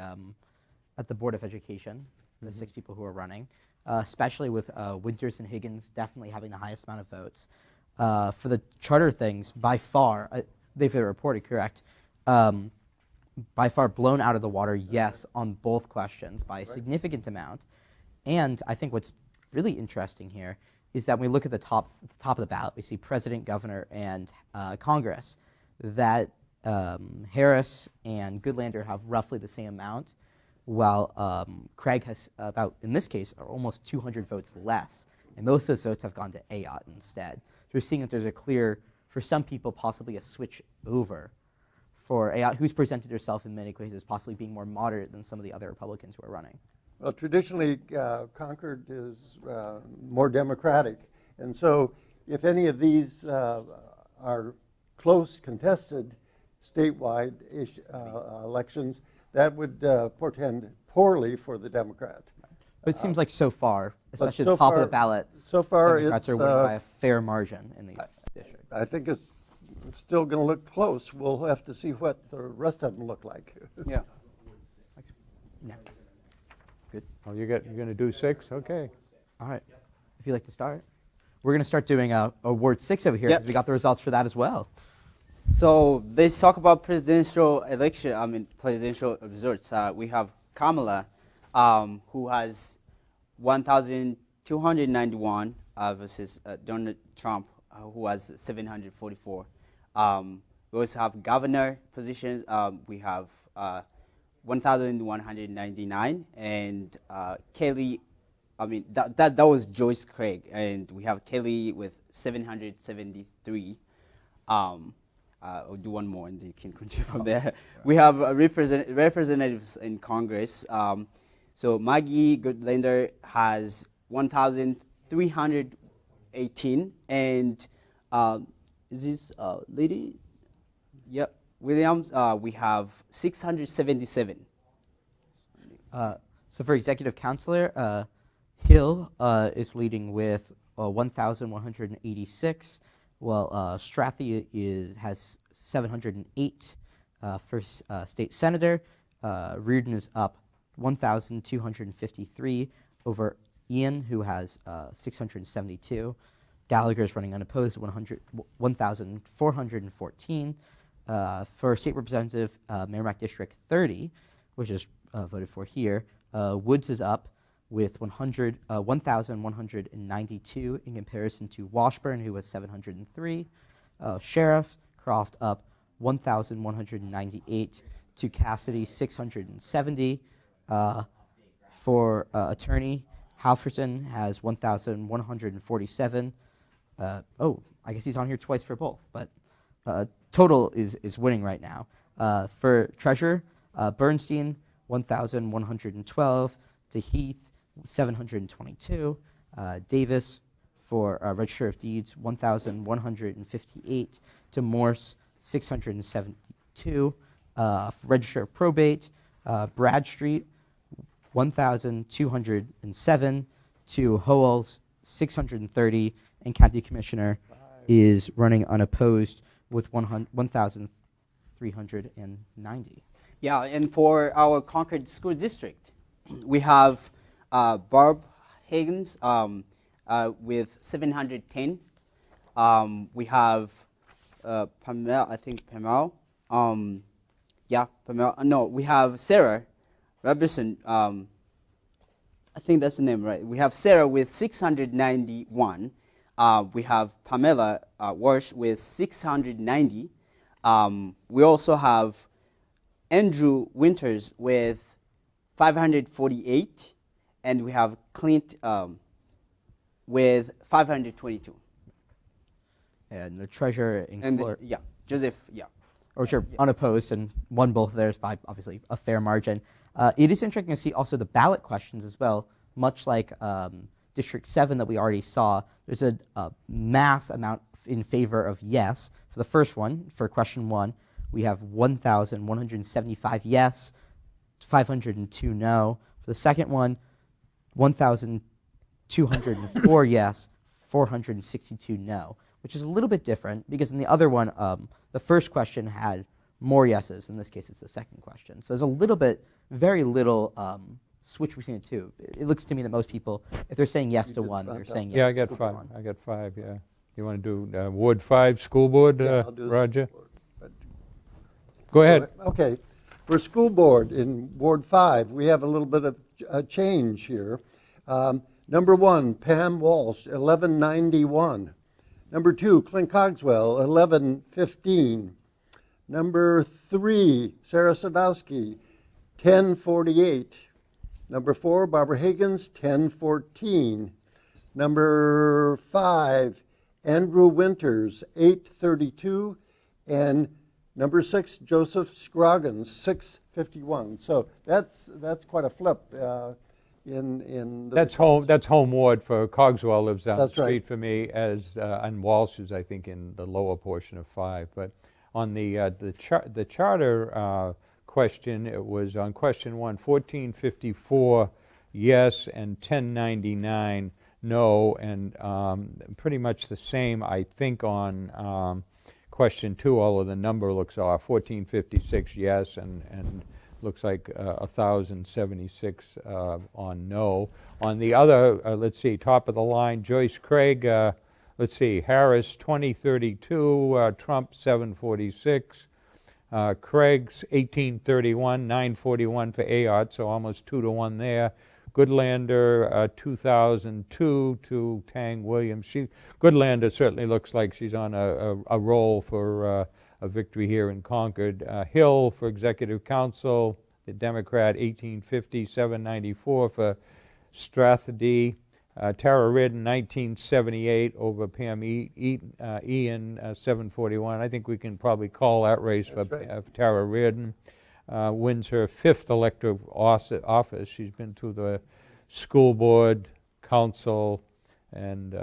Board of Education, the 6 people who are running, especially with Winters and Higgins definitely having the highest amount of votes. For the charter things, by far, they've reported correct, by far blown out of the water, yes, on both questions by a significant amount. And I think what's really interesting here is that when we look at the top of the ballot, we see President, Governor, and Congress, that Harris and Goodlander have roughly the same amount, while Craig has about, in this case, almost 200 votes less. And most of those votes have gone to Ayotte instead. So we're seeing that there's a clear, for some people, possibly a switch over for Ayotte, who's presented herself in many ways as possibly being more moderate than some of the other Republicans who are running. Well, traditionally, Concord is more Democratic. And so if any of these are close, contested, statewide elections, that would portend poorly for the Democrat. But it seems like so far, especially so at the top of far- the ballot, so far Democrats it's, are winning by a fair margin in these districts. I think it's still going to look close. We'll have to see what the rest of them look like. Yeah. No. Good. Oh, you're going to do 6? Okay. All right. If you'd like to start. We're going to start doing a Ward 6 over here Yep. because we got the results for that as well. So let's talk about presidential results. We have Kamala, who has 1,291 versus Donald Trump, who has 744. We also have governor positions. We have 1,199, and Kelly. That was Joyce Craig, and we have Kelly with 773. I'll do one more, and you can continue from there. We have representatives in Congress. So Maggie Goodlander has 1,318, and is this lady? Yep, Williams. We have 677. So for executive counselor, Hill is leading with 1,186. Well, Strathy has 708 for state senator. Reardon is up 1,253 over Ian, who has 672. Gallagher is running unopposed, 1,414. For state representative, Merrimack District 30, which is voted for here, Woods is up with 1,192 in comparison to Washburn, who was 703. Sheriff Croft up 1,198 to Cassidy, 670. For attorney, Halverson has 1,147. I guess he's on here twice for both, but total is winning right now. For treasurer, Bernstein, 1,112. To Heath, 722. Davis, for Register of Deeds, 1,158. To Morse, 672. Register of Probate, Bradstreet, 1,207. To Howells, 630. And County Commissioner is running unopposed with 1,390. Yeah, and for our Concord School District, we have Barb Higgins with 710. We have Pamela, I think Pamela. Pamela. No, we have Sarah Robertson. I think that's the name, right? We have Sarah with 691. We have Pamela Walsh with 690. We also have Andrew Winters with 548, and we have Clint with 522. And the treasurer And Joseph, or sure, unopposed, and won both of theirs by obviously a fair margin. It is interesting to see also the ballot questions as well, much like District 7 that we already saw. There's a mass amount in favor of yes. For the first one, for question 1, we have 1,175 yes, 502 no. For the second one, 1,204 yes, 462 no, which is a little bit different because in the other one, the first question had more yeses. In this case, it's the second question. So there's a little bit, very little switch between the two. It looks to me that most people, if they're saying yes to one, they're saying yes Yeah, to I got the 5. one. I got 5, yeah. You want to do Ward 5 School Board, I'll do Roger? school board, but- Go ahead. Okay. For school board in Ward 5, we have a little bit of a change here. Number 1, Pam Walsh, 1191. Number 2, Clint Cogswell, 1115. Number 3, Sarah Sadowski, 1048. Number 4, Barbara Higgins, 1014. Number 5, Andrew Winters, 832. And number 6, Joseph Scroggins, 651. So that's quite a flip in the That's home ward for Cogswell, lives down the That's street right. for me, and Walsh is, I think, in the lower portion of 5. But on the charter question, it was on question 1, 1454 yes and 1099 no, and pretty much the same, I think, on question 2, although the number looks off. 1456 yes, and looks like 1,076 on no. On the other, let's see, top of the line, Joyce Craig, let's see, Harris 2032, Trump 746, Craig's 1831, 941 for Ayotte, so almost 2 to 1 there. Goodlander 2002 to Tang Williams. Goodlander certainly looks like she's on a roll for a victory here in Concord. Hill for Executive Council, the Democrat, 1850, 794 for Strathedy. Tara Ridden, 1978 over Pam Ian, 741. I think we can probably call that race for Tara Ridden. Wins her 5th elective office. She's been through the school board, council, and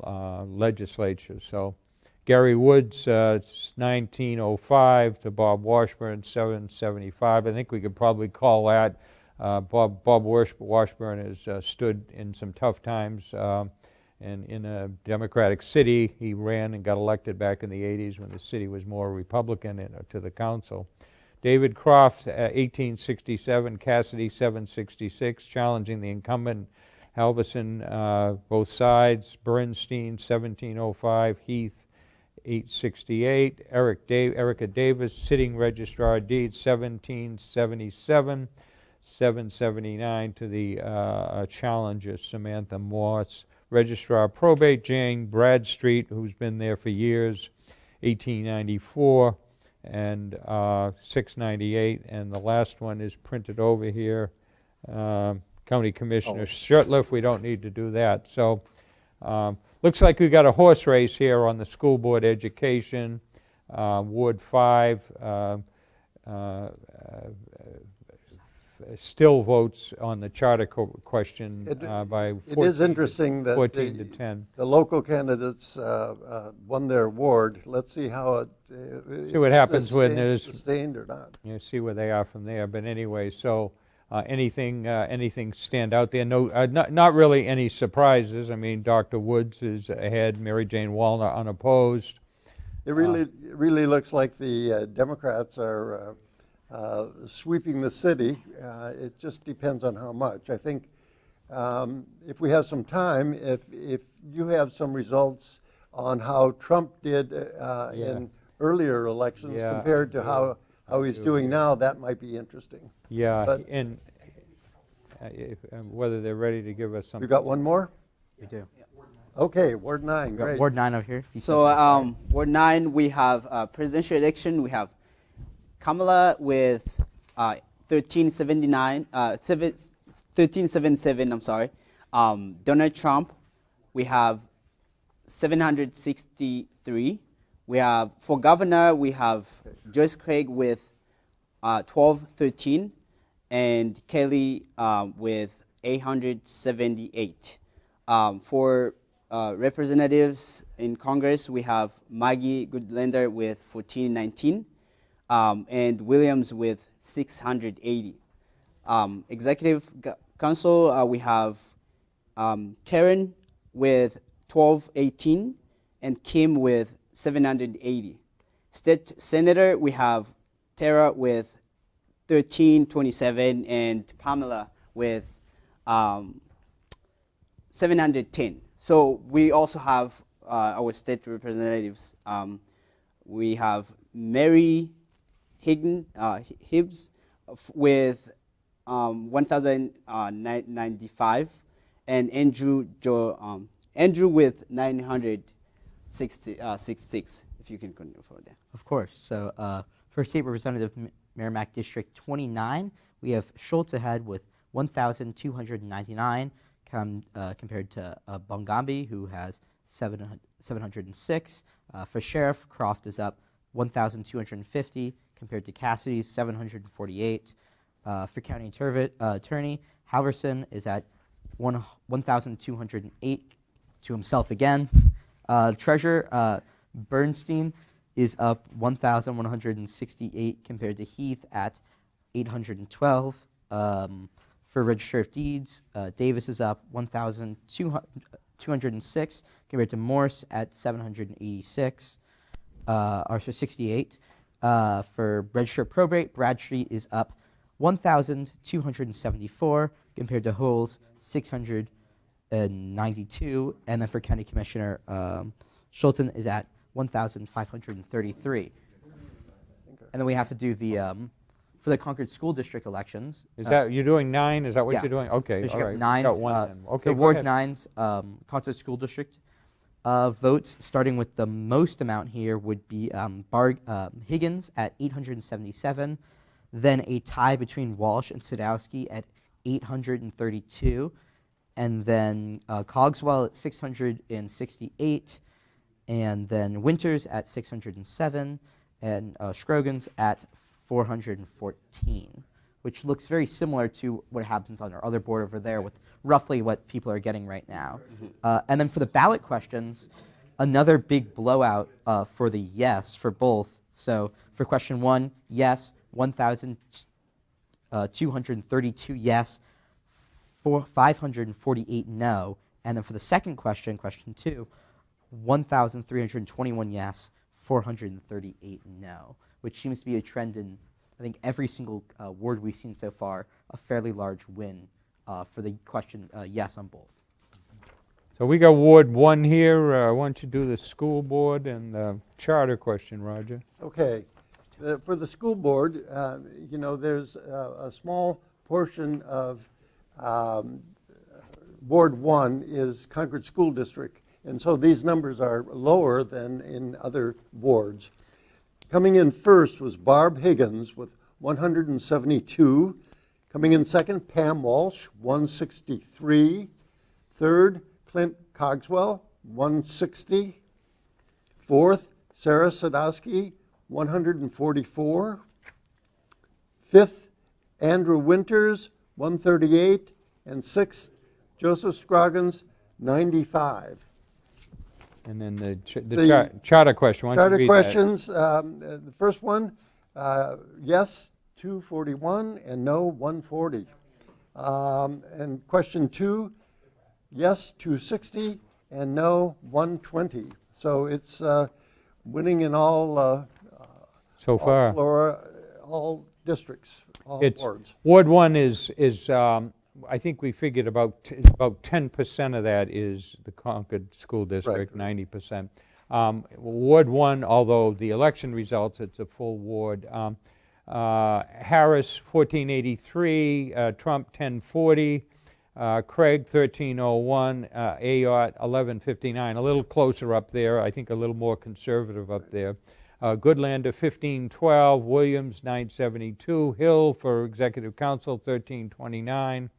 legislature. So Gary Woods, 1905 to Bob Washburn, 775. I think we could probably call that. Bob Washburn has stood in some tough times, and in a Democratic city. He ran and got elected back in the 80s when the city was more Republican to the council. David Croft, 1867, Cassidy, 766, challenging the incumbent. Halverson, both sides. Bernstein, 1705, Heath, 868. Erica Davis, sitting registrar of deeds, 1777. 779 to the challenger, Samantha Morse. Registrar of probate, Jane Bradstreet, who's been there for years, 1894. And 698, and the last one is printed over here. County Commissioner Shurtleff, we don't need to do that. So looks like we got a horse race here on the school board education. Ward 5 still votes on the charter question by 14 It is interesting that 14 to 10. the local candidates won their ward. Let's see how it See what happens when there's sustained or not. You know, see where they are from there. But anyway, so anything stand out there? No, not really any surprises. I mean, Dr. Woods is ahead. Mary Jane Wallner unopposed. It really looks like the Democrats are sweeping the city. It just depends on how much. I think if we have some time, if you have some results on how Trump did in earlier elections compared to how he's doing now, that might be interesting. Yeah, but and whether they're ready to give us some. You got one more? We do. Okay, Ward 9, great. Ward 9 over here. So Ward 9, we have presidential election. We have Kamala with 1377. I'm sorry. Donald Trump, we have 763. We have for governor, we have Joyce Craig with 1213, and Kelly with 878. For representatives in Congress, we have Maggie Goodlander with 1419. And Williams with 680. Executive Council, we have Karen with 1218 and Kim with 780. State Senator, we have Tara with 1327 and Pamela with 710. So we also have our state representatives. We have Mary Hibbs with 1,095 and Andrew with 966, if you can confirm that. Of course. So for State Representative Merrimack District 29, we have Schultz ahead with 1,299 compared to Bongambi, who has 706. For Sheriff, Croft is up 1,250 compared to Cassidy's 748. For County Attorney, Halverson is at 1,208 to himself again. Treasurer, Bernstein is up 1,168 compared to Heath at 812. For Register of Deeds, Davis is up 1,206 compared to Morse at 786, or 68. For Register of Probate, Bradstreet is up 1,274 compared to Holes 692, and then for County Commissioner, Schulten is at 1,533. And then we have to do the for the Concord School District elections. Is that you're doing 9? Is that what yeah. you're doing? Okay, District all right. 9's, Got one then. Okay, so go Ward ahead. 9's Concord School District votes, starting with the most amount here, would be Higgins at 877, then a tie between Walsh and Sadowski at 832, and then Cogswell at 668, and then Winters at 607, and Scroggins at 414, which looks very similar to what happens on our other board over there with roughly what people are getting right now. And then for the ballot questions, another big blowout for the yes for both. So for question 1, yes, 1,232 yes, 548 no. And then for the second question, question 2, 1,321 yes, 438 no, which seems to be a trend in, I think, every single ward we've seen so far, a fairly large win for the question yes on both. So we got Ward 1 here. Why don't you do the school board and the charter question, Roger? Okay. For the school board, you know, there's a small portion of Ward 1 is Concord School District, and so these numbers are lower than in other wards. Coming in first was Barb Higgins with 172. Coming in second, Pam Walsh, 163. Third, Clint Cogswell, 160. Fourth, Sarah Sadowski, 144. Fifth, Andrew Winters, 138. And sixth, Joseph Scroggins, 95. And then the charter question. Why don't you Charter read questions, the first one, yes, 241, and no, 140. And question 2, yes, 260, and no, 120. So it's winning in all so far. All districts, all It's wards. Ward 1 is I think we figured about 10% of that is the Concord School District, 90%. Ward 1, although the election results, it's a full ward. Harris, 1483, Trump, 1040, Craig, 1301, Ayotte, 1159, a little closer up there, I think a little more conservative up there. Goodlander, 1512, Williams, 972, Hill for Executive Council, 1329,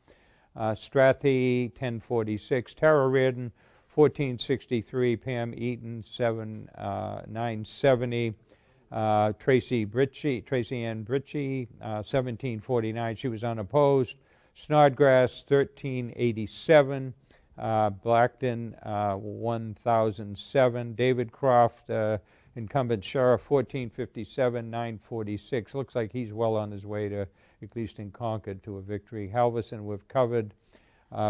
Strathy, 1046, Tara Reardon, 1463, Pam Eaton, 970, Tracy Ann Britchie, 1749, she was unopposed. Snodgrass, 1387, Blackton, 1007, David Croft, incumbent sheriff, 1457, 946. Looks like he's well on his way to, at least in Concord, to a victory. Halverson, we've covered.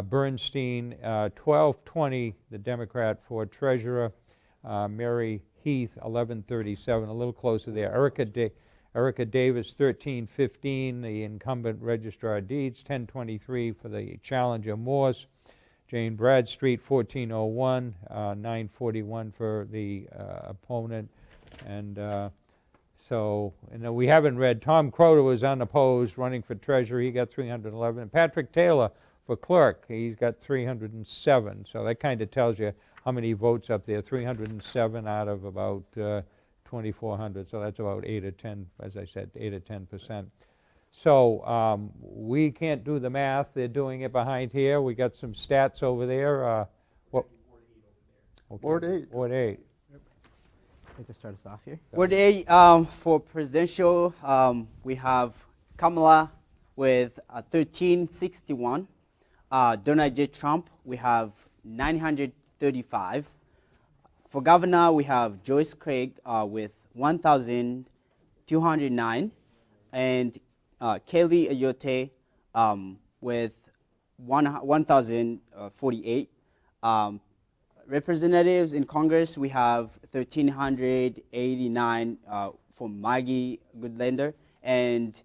Bernstein, 1220, the Democrat for treasurer. Mary Heath, 1137, a little closer there. Erica Davis, 1315, the incumbent registrar of deeds. 1023 for the challenger Morse. Jane Bradstreet, 1401, 941 for the opponent. And so, and we haven't read, Tom Croter was unopposed, running for treasurer, he got 311. Patrick Taylor for clerk, he's got 307. So that kind of tells you how many votes up there, 307 out of about 2,400. So that's about 8 or 10, as I said, 8 or 10%. So we can't do the math. They're doing it behind here. We got some stats over there. Okay. Ward 8. Ward 8. Like to start us off here. Ward 8, for presidential, we have Kamala with 1361. Donald J. Trump, we have 935. For governor, we have Joyce Craig with 1,209. And Kelly Ayotte with 1,048. Representatives in Congress, we have 1,389 for Maggie Goodlander. And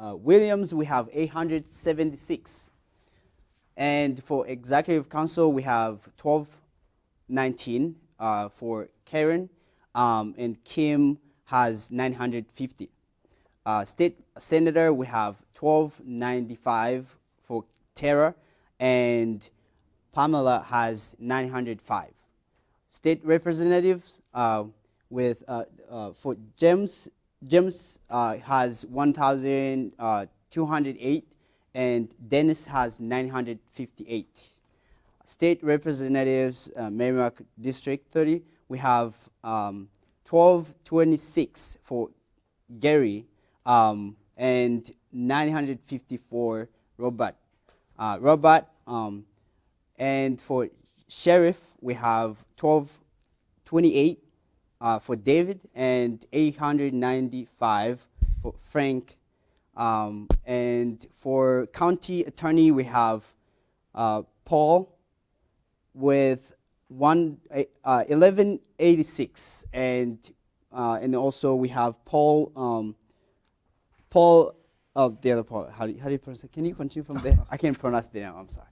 Williams, we have 876. And for Executive Council, we have 1219 for Karen, and Kim has 950. State Senator, we have 1295 for Tara, and Pamela has 905. State Representatives with for James has 1,208, and Dennis has 958. State Representatives, Merrimack District 30, we have 1226 for Gary, and 954 Robert. And for sheriff, we have 1228 for David and 895 for Frank. And for county attorney, we have Paul with 1186, and also we have Paul. The other Paul. How do you pronounce it? Can you continue from there? I can't pronounce the name. I'm sorry.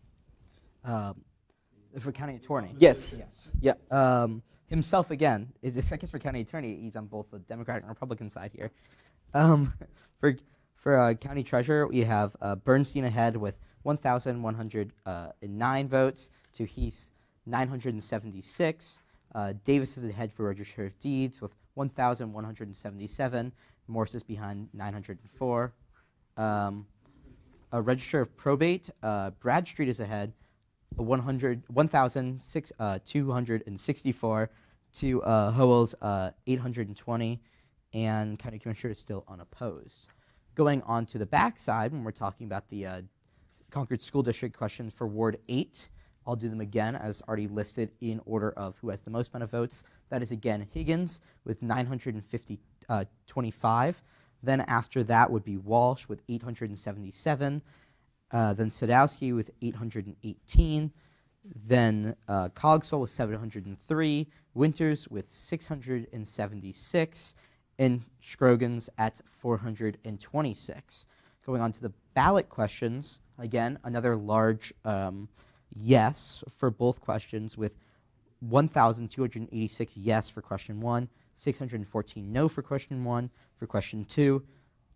For county attorney. Yes. Yeah. Himself again is, I guess, for county attorney. He's on both the Democratic and Republican side here. For county treasurer, we have Bernstein ahead with 1,109 votes to Heath's 976. Davis is ahead for register of deeds with 1,177. Morse is behind 904. A register of probate, Bradstreet is ahead, 1,264 to Howell's 820. and County Commissioner is still unopposed. Going on to the back side, when we're talking about the Concord School District questions for Ward 8, I'll do them again as already listed in order of who has the most amount of votes. That is again Higgins with 925. Then after that would be Walsh with 877. Then Sadowski with 818. Then Cogswell with 703. Winters with 676. And Scroggins at 426. Going on to the ballot questions, again, another large yes for both questions with 1,286 yes for question 1, 614 no for question 1, for question 2,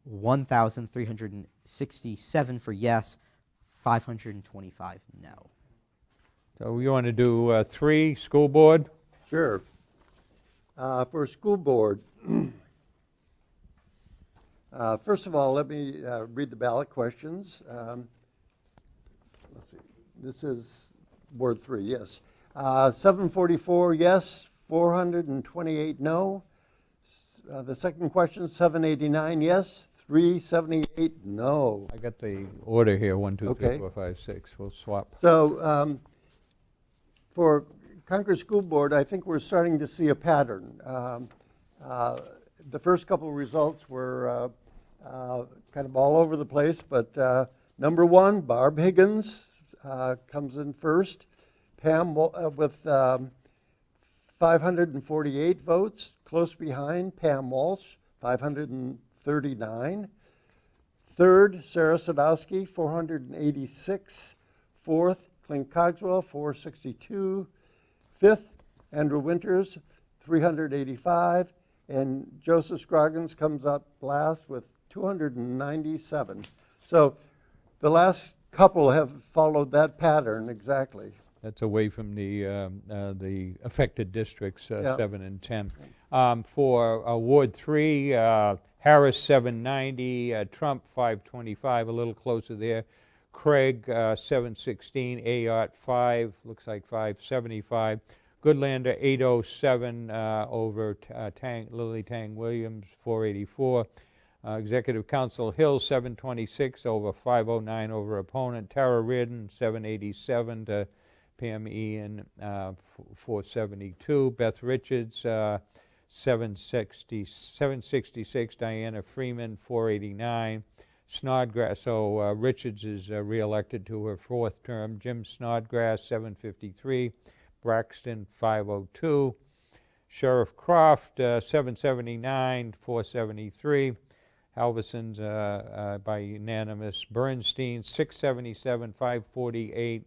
1,367 for yes, 525 no. So we want to do 3, school board? Sure. For school board, first of all, let me read the ballot questions. Let's see. This is Ward 3, yes. 744 yes, 428 no. The second question, 789 yes, 378 no. I got the order here, 1, 2, 3, Okay. 4, 5, 6. We'll swap. So for Concord School Board, I think we're starting to see a pattern. The first couple of results were kind of all over the place, but number 1, Barb Higgins comes in first. Pam with 548 votes, close behind Pam Walsh, 539. Third, Sarah Sadowski, 486. Fourth, Clint Cogswell, 462. Fifth, Andrew Winters, 385. And Joseph Scroggins comes up last with 297. So the last couple have followed that pattern exactly. That's away from the affected districts, Yeah. 7 and 10. For Ward 3, Harris 790, Trump 525, a little closer there. Craig 716, Ayotte 5, looks like 575. Goodlander 807 over Lily Tang Williams 484. Executive Council Hill 726 over 509 over opponent. Tara Reardon 787 to Pam Ian 472. Beth Richards 766. Diana Freeman 489. Snodgrass, so Richards is reelected to her 4th term. Jim Snodgrass 753. Braxton 502. Sheriff Croft 779, 473. Halverson's by unanimous. Bernstein 677, 548.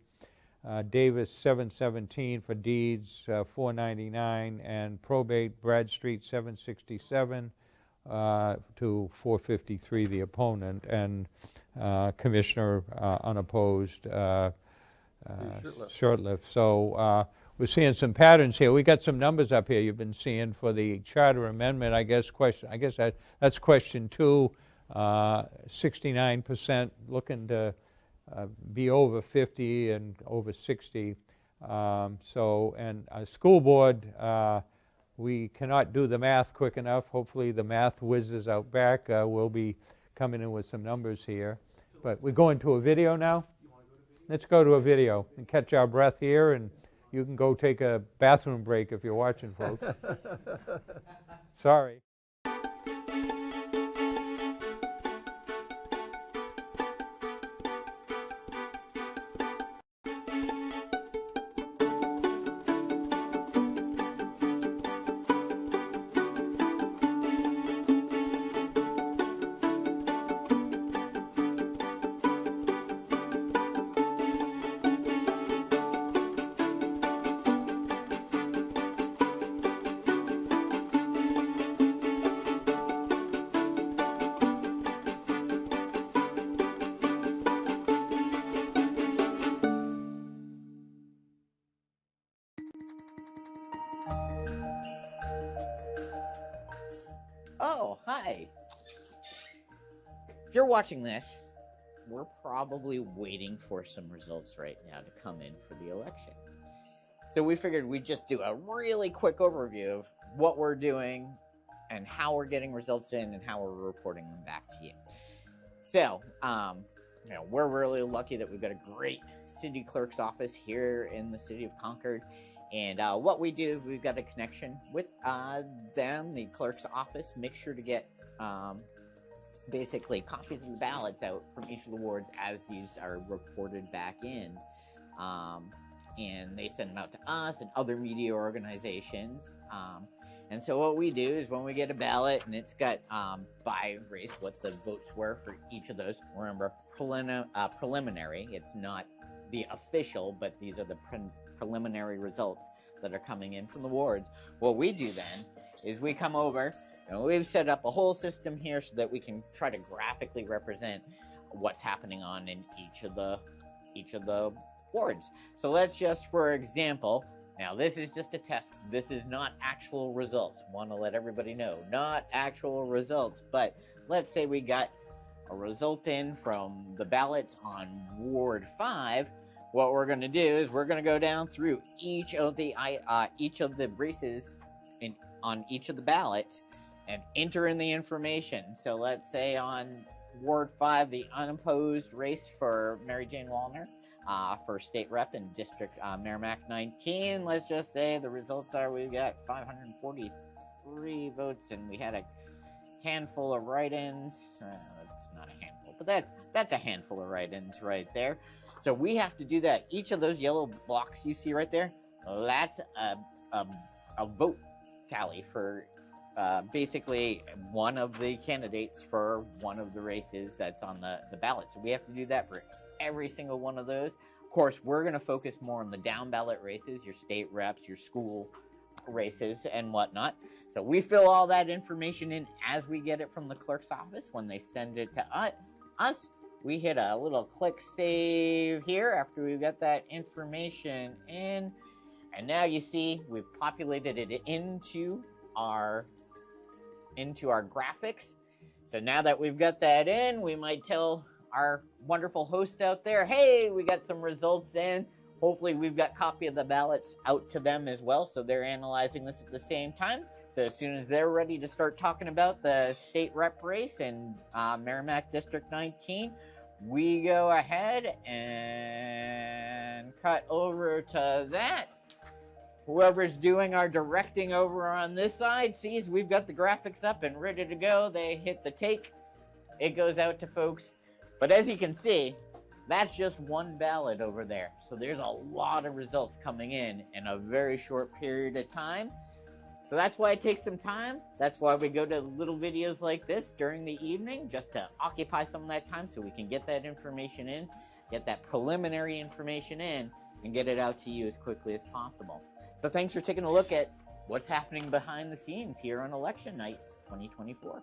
Davis 717 for deeds, 499, and probate Bradstreet 767 to 453 the opponent, and Commissioner unopposed Shortlift. So we're seeing some patterns here. We got some numbers up here you've been seeing for the charter amendment. I guess that's question 2. 69% looking to be over 50 and over 60. So, and school board, we cannot do the math quick enough. Hopefully the math whizzes out back. We'll be coming in with some numbers here. But we're going to a video now? Let's go to a video and catch our breath here, and you can go take a bathroom break if you're watching, folks. Sorry. Oh, hi. If you're watching this, we're probably waiting for some results right now to come in for the election. So we figured we'd just do a really quick overview of what we're doing and how we're getting results in and how we're reporting them back to you. So, you know, we're really lucky that we've got a great city clerk's office here in the city of Concord. And what we do is we've got a connection with them, the clerk's office. Make sure to get basically copies of the ballots out from each of the wards as these are reported back in. And they send them out to us and other media organizations. And so what we do is when we get a ballot and it's got by race what the votes were for each of those. Remember, preliminary. It's not the official, but these are the preliminary results that are coming in from the wards. What we do then is we come over and we've set up a whole system here so that we can try to graphically represent what's happening on in each of the wards. So let's just, for example, now this is just a test. This is not actual results. Want to let everybody know, not actual results. But let's say we got a result in from the ballots on Ward 5. What we're going to do is we're going to go down through each of the races on each of the ballots and enter in the information. So let's say on Ward 5, the unopposed race for Mary Jane Wallner for state rep in District Merrimack 19. Let's just say the results are we've got 543 votes and we had a handful of write-ins. That's not a handful, but that's a handful of write-ins right there. So we have to do that. Each of those yellow blocks you see right there, that's a vote tally for basically one of the candidates for one of the races that's on the ballot. So we have to do that for every single one of those. Of course, we're going to focus more on the down ballot races, your state reps, your school races, and whatnot. So we fill all that information in as we get it from the clerk's office. When they send it to us, we hit a little click save here after we've got that information in. And now you see we've populated it into our graphics. So now that we've got that in, we might tell our wonderful hosts out there, hey, we got some results in. Hopefully we've got a copy of the ballots out to them as well, so they're analyzing this at the same time. So as soon as they're ready to start talking about the state rep race in Merrimack District 19, we go ahead and cut over to that. Whoever's doing our directing over on this side sees we've got the graphics up and ready to go. They hit the take. It goes out to folks. But as you can see, that's just one ballot over there. So there's a lot of results coming in a very short period of time. So that's why it takes some time. That's why we go to little videos like this during the evening, just to occupy some of that time so we can get that information in, get that preliminary information in, and get it out to you as quickly as possible. So thanks for taking a look at what's happening behind the scenes here on election night 2024.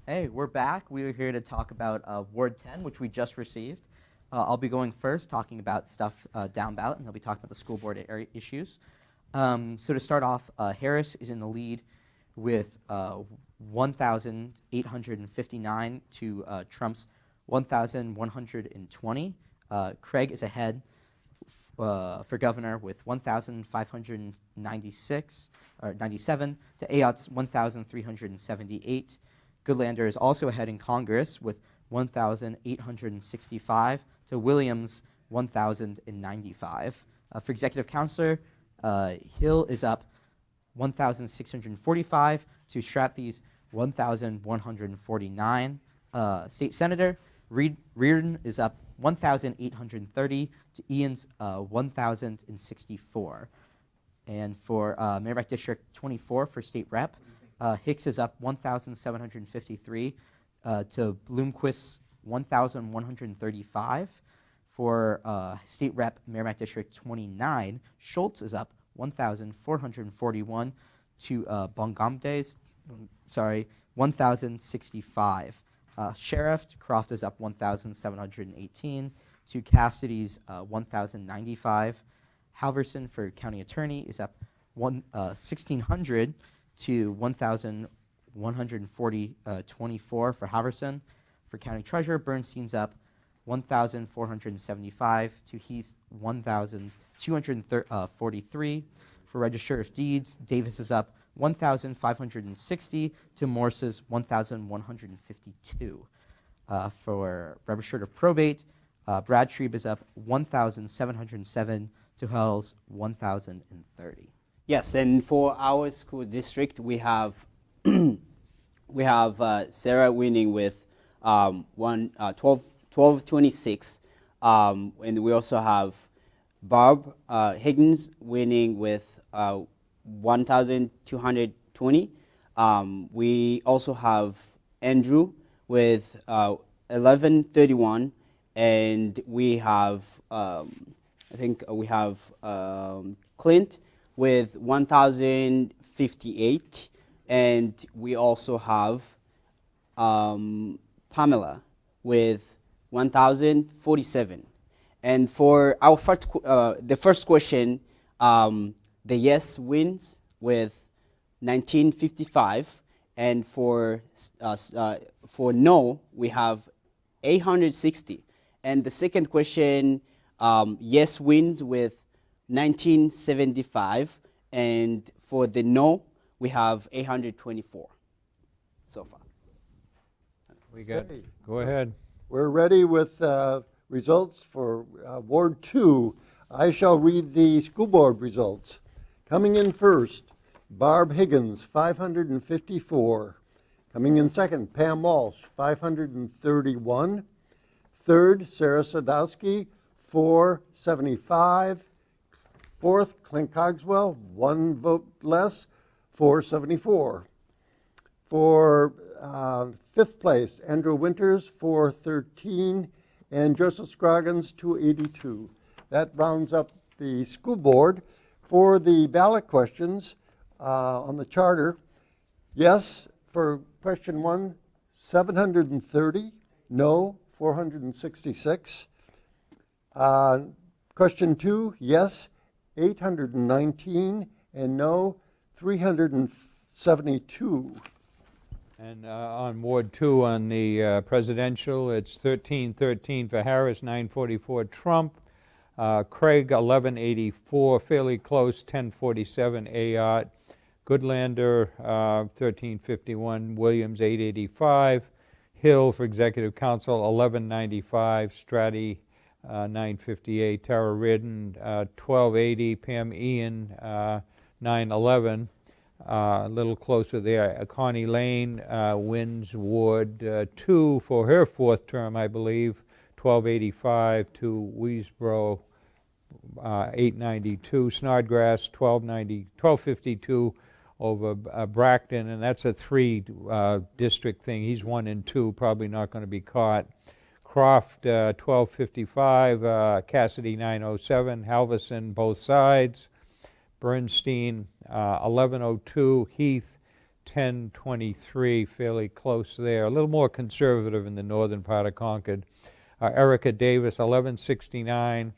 Hey, we're back. We are here to talk about Ward 10, which we just received. I'll be going first, talking about stuff down ballot, and I'll be talking about the school board area issues. So to start off, Harris is in the lead with 1,859 to Trump's 1,120. Craig is ahead for governor with 1,596 or 97 to Ayotte's 1,378. Goodlander is also ahead in Congress with 1,865 to Williams' 1,095. For executive counselor, Hill is up 1,645 to Strathy's 1,149. State Senator Reardon is up 1,830 to Ian's 1,064. And for Merrimack District 24 for State Rep, Hicks is up 1,753 to Bloomquist's 1,135. For State Rep Merrimack District 29, Schultz is up 1,441 to Bongamde's, 1,065. Sheriff Croft is up 1,718 to Cassidy's 1,095. Halverson for County Attorney is up 1,600 to 1,124 for Halverson. For County Treasurer, Bernstein's up 1,475 to Heath 1,243. For Register of Deeds, Davis is up 1,560 to Morse's 1,152. For Register of Probate, Bradtree is up 1,707 to Hell's 1,030. Yes, and for our school district, we have Sarah winning with 1226, and we also have Barb Higgins winning with 1,220. We also have Andrew with 1131, and we have Clint with 1,058, and we also have Pamela with 1,047. And for our the first question, the yes wins with 1955, and for no we have 860. And the second question, yes wins with 1975, and for the no we have 824 so far. We got. Go ahead. We're ready with results for Ward 2. I shall read the school board results. Coming in first, Barb Higgins, 554. Coming in second, Pam Walsh, 531. Third, Sarah Sadowski, 475. Fourth, Clint Cogswell, 1 vote less, 474. For fifth place, Andrew Winters, 413, and Joseph Scroggins, 282. That rounds up the school board. For the ballot questions on the charter, yes, for question 1, 730, no, 466. Question 2, yes, 819, and no, 372. And on Ward 2 on the presidential, it's 1313 for Harris, 944 Trump. Craig, 1184, fairly close, 1047 Ayotte. Goodlander, 1351, Williams, 885. Hill for executive council, 1195. Stratty, 958. Tara Reardon, 1280. Pam Ian, 911. A little closer there. Connie Lane wins Ward 2 for her fourth term, I believe, 1285 to Weesboro, 892. Snodgrass, 1252 over Bracton, and that's a 3-district thing. He's 1 and 2, probably not going to be caught. Croft, 1255. Cassidy, 907. Halverson, both sides. Bernstein, 1102, Heath, 1023, fairly close there. A little more conservative in the northern part of Concord. Erica Davis, 1169.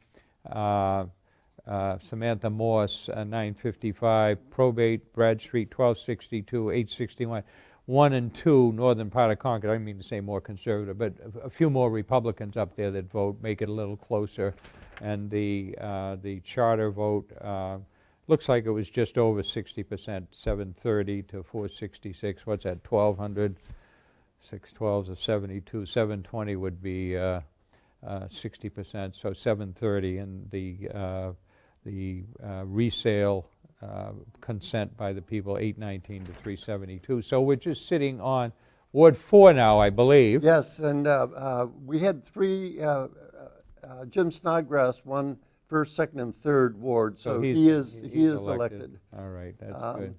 Samantha Morse, 955. Probate, Bradstreet, 1262, 861. 1 and 2, northern part of Concord. I didn't mean to say more conservative, but a few more Republicans up there that vote, make it a little closer. And the charter vote looks like it was just over 60%, 730 to 466. What's that, 1,200? 612s of 72. 720 would be 60%, so 730. And the resale consent by the people, 819 to 372. So we're just sitting on Ward 4 now, I believe. Yes, and we had three, Jim Snodgrass won first, second, and third ward, so he is elected. All right, that's good.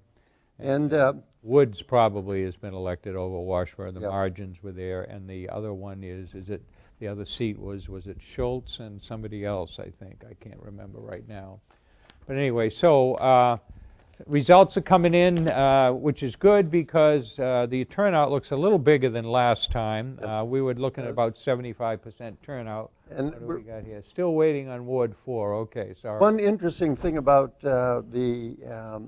And Woods probably has been elected over Washburn. The Yep. margins were there, and the other one is it, the other seat was it Schultz and somebody else, I think. I can't remember right now. But anyway, so results are coming in, which is good because the turnout looks a little bigger than last time. Yes, we were looking it at does. about 75% turnout. And what do we got here? Still waiting on Ward 4. Okay, sorry. one interesting thing about the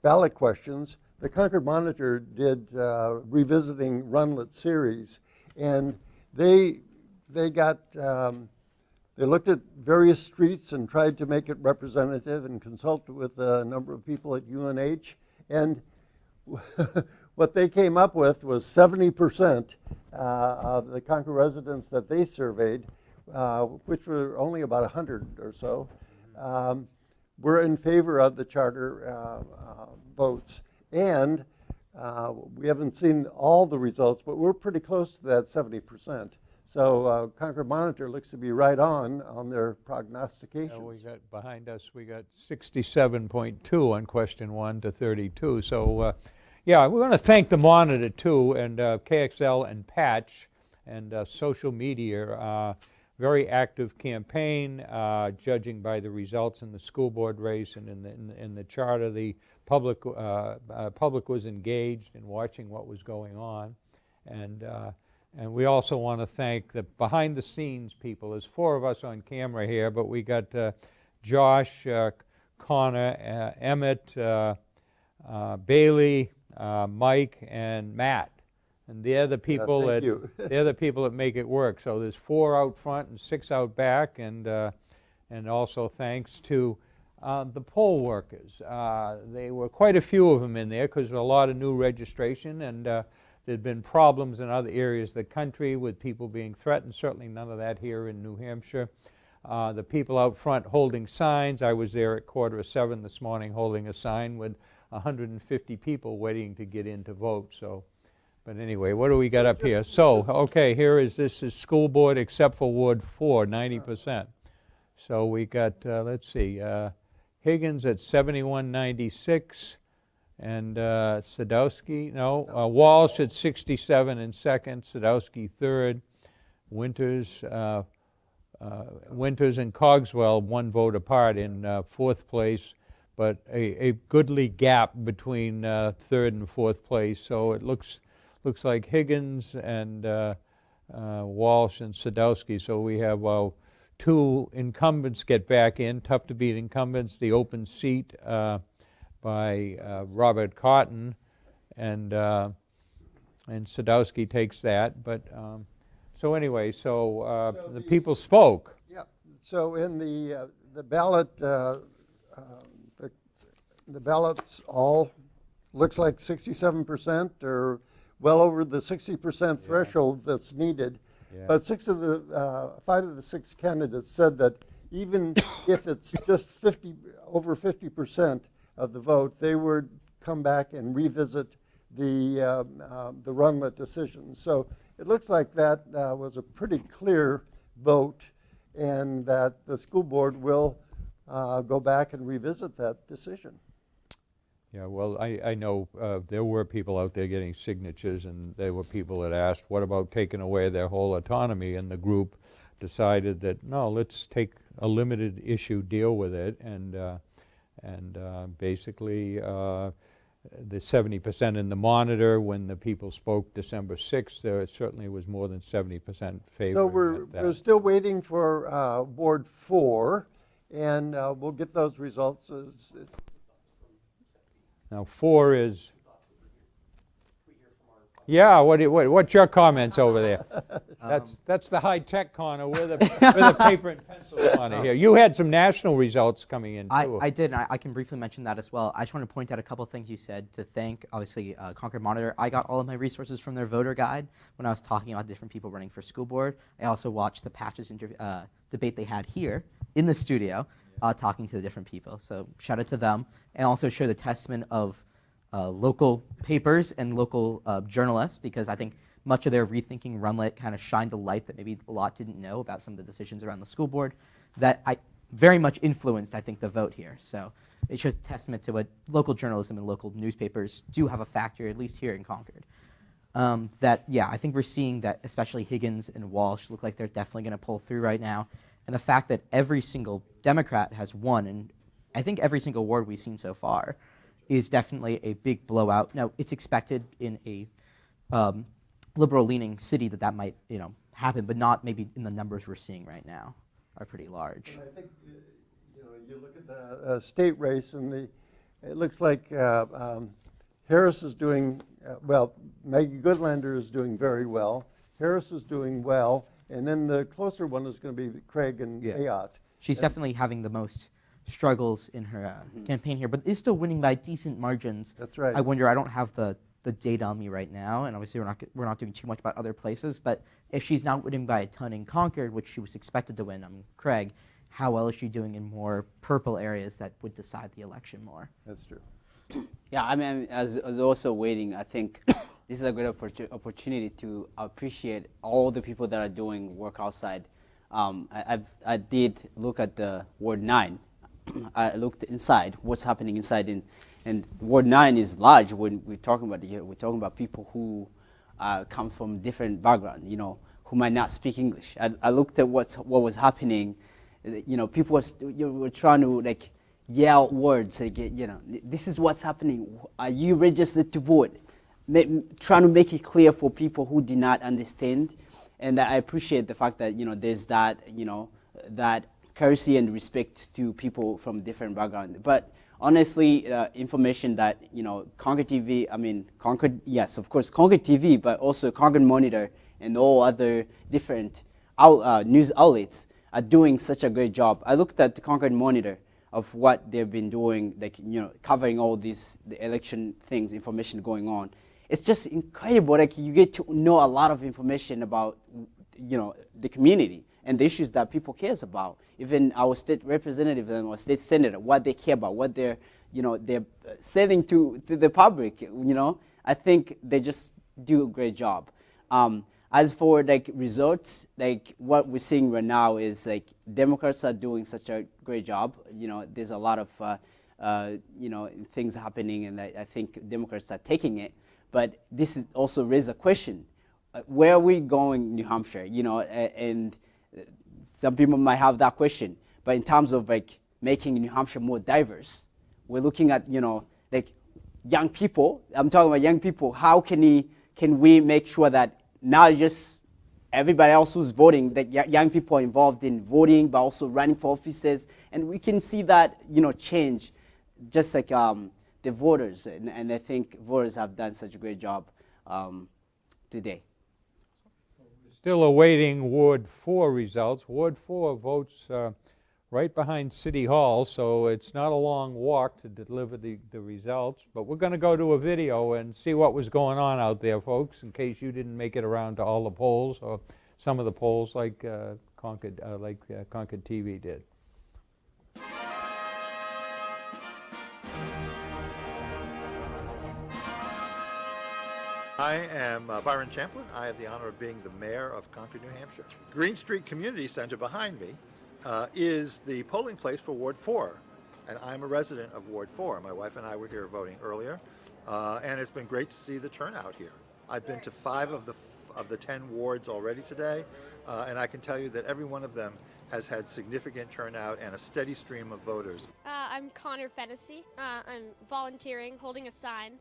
ballot questions, the Concord Monitor did revisiting Runlet series, and they got they looked at various streets and tried to make it representative and consulted with a number of people at UNH, and what they came up with was 70% of the Concord residents that they surveyed, which were only about 100 or so, were in favor of the charter votes. And we haven't seen all the results, but we're pretty close to that 70%. So Concord Monitor looks to be right on their prognostications. We got behind us, we got 67.2 on question 1 to 32. So yeah, we want to thank the Monitor too, and KXL and Patch and social media. Very active campaign, judging by the results in the school board race and in the charter. The public was engaged in watching what was going on, and we also want to thank the behind-the-scenes people. There's 4 of us on camera here, but we got Josh, Connor, Emmett, Bailey, Mike, and Matt. And they're the people they're the people that make it work. So there's 4 out front and 6 out back, and also thanks to the poll workers. There were quite a few of them in there because there were a lot of new registration, and there'd been problems in other areas of the country with people being threatened. Certainly none of that here in New Hampshire. The people out front holding signs. I was there at 6:45 this morning holding a sign with 150 people waiting to get in to vote. So, but anyway, what do we got up here? So, okay, this is school board except for Ward 4, 90%. So we got, let's see, Higgins at 7196, and Sadowski, Walsh at 67 in second, Sadowski third, Winters and Cogswell 1 vote apart in fourth place, but a goodly gap between third and fourth place. So it looks like Higgins and Walsh and Sadowski. So we have 2 incumbents get back in, tough to beat incumbents. The open seat by Robert Cotton, and Sadowski takes that. But so anyway, the people spoke. Yeah. So in the ballot, the ballots all looks like 67% or well over the 60% threshold that's needed. Yeah. But 5 of the 6 candidates said that even if it's just over 50% of the vote, they would come back and revisit the Runlet decision. So it looks like that was a pretty clear vote, and that the school board will go back and revisit that decision. Yeah, well, I know there were people out there getting signatures, and there were people that asked, what about taking away their whole autonomy? And the group decided that, no, let's take a limited issue, deal with it, and basically the 70% in the monitor. When the people spoke December 6th, there certainly was more than 70% favor. So we're still waiting for Ward 4, and we'll get those results. Now 4 is... Yeah, what's your comments over there? That's the high-tech corner. We're the paper and pencil corner here. You had some national results coming in, too. I did, and I can briefly mention that as well. I just want to point out a couple things you said to thank, obviously, Concord Monitor. I got all of my resources from their voter guide when I was talking about different people running for school board. I also watched the Patches debate they had here in the studio, talking to the different people. So shout out to them, and also show the testament of local papers and local journalists, because I think much of their Rethinking Runlet kind of shined the light that maybe a lot didn't know about some of the decisions around the school board that I very much influenced, I think, the vote here. So it shows testament to what local journalism and local newspapers do have a factor, at least here in Concord. I think we're seeing that especially Higgins and Walsh look like they're definitely going to pull through right now. And the fact that every single Democrat has won, and I think every single ward we've seen so far, is definitely a big blowout. Now, it's expected in a liberal-leaning city that might, happen, but not maybe in the numbers we're seeing right now are pretty large. And I think, you look at the state race, and it looks like Harris is doing well. Maggie Goodlander is doing very well. Harris is doing well, and then the closer one is going to be Craig and Ayotte. She's definitely having the most struggles in her campaign here, but is still winning by decent margins. That's right. I wonder, I don't have the data on me right now, and obviously we're not doing too much about other places, but if she's not winning by a ton in Concord, which she was expected to win, Craig, how well is she doing in more purple areas that would decide the election more? That's true. Yeah, I mean, as also waiting, I think this is a great opportunity to appreciate all the people that are doing work outside. I did look at the Ward 9. I looked inside, what's happening inside, and Ward 9 is large. When we're talking about here, we're talking about people who come from different backgrounds, who might not speak English. I looked at what was happening. People were trying to yell words, this is what's happening. Are you registered to vote? Trying to make it clear for people who did not understand. And I appreciate the fact that there's that that courtesy and respect to people from different backgrounds. But honestly, information that Concord TV, Concord, yes, of course, Concord TV, but also Concord Monitor and all other different news outlets are doing such a great job. I looked at the Concord Monitor of what they've been doing, covering all these the election things, information going on. It's just incredible. You get to know a lot of information about the community and the issues that people cares about. Even our state representative and our state senator, what they care about, what they're selling to the public. I think they just do a great job. As for results, what we're seeing right now is Democrats are doing such a great job. There's a lot of things happening, and I think Democrats are taking it. But this is also raises a question: where are we going, New Hampshire? And some people might have that question. But in terms of making New Hampshire more diverse, we're looking at young people. I'm talking about young people. How can we make sure that not just everybody else who's voting, that young people are involved in voting, but also running for offices, and we can see that change, just like the voters, and I think voters have done such a great job today. Still awaiting Ward 4 results. Ward 4 votes right behind City Hall, so it's not a long walk to deliver the results. But we're going to go to a video and see what was going on out there, folks, in case you didn't make it around to all the polls or some of the polls like Concord TV did. I am Byron Champlin. I have the honor of being the mayor of Concord, New Hampshire. Green Street Community Center behind me is the polling place for Ward 4. And I'm a resident of Ward 4. My wife and I were here voting earlier. And it's been great to see the turnout here. I've been to 5 of the 10 wards already today. And I can tell you that every one of them has had significant turnout and a steady stream of voters. I'm Connor Fennessy. I'm volunteering, holding a sign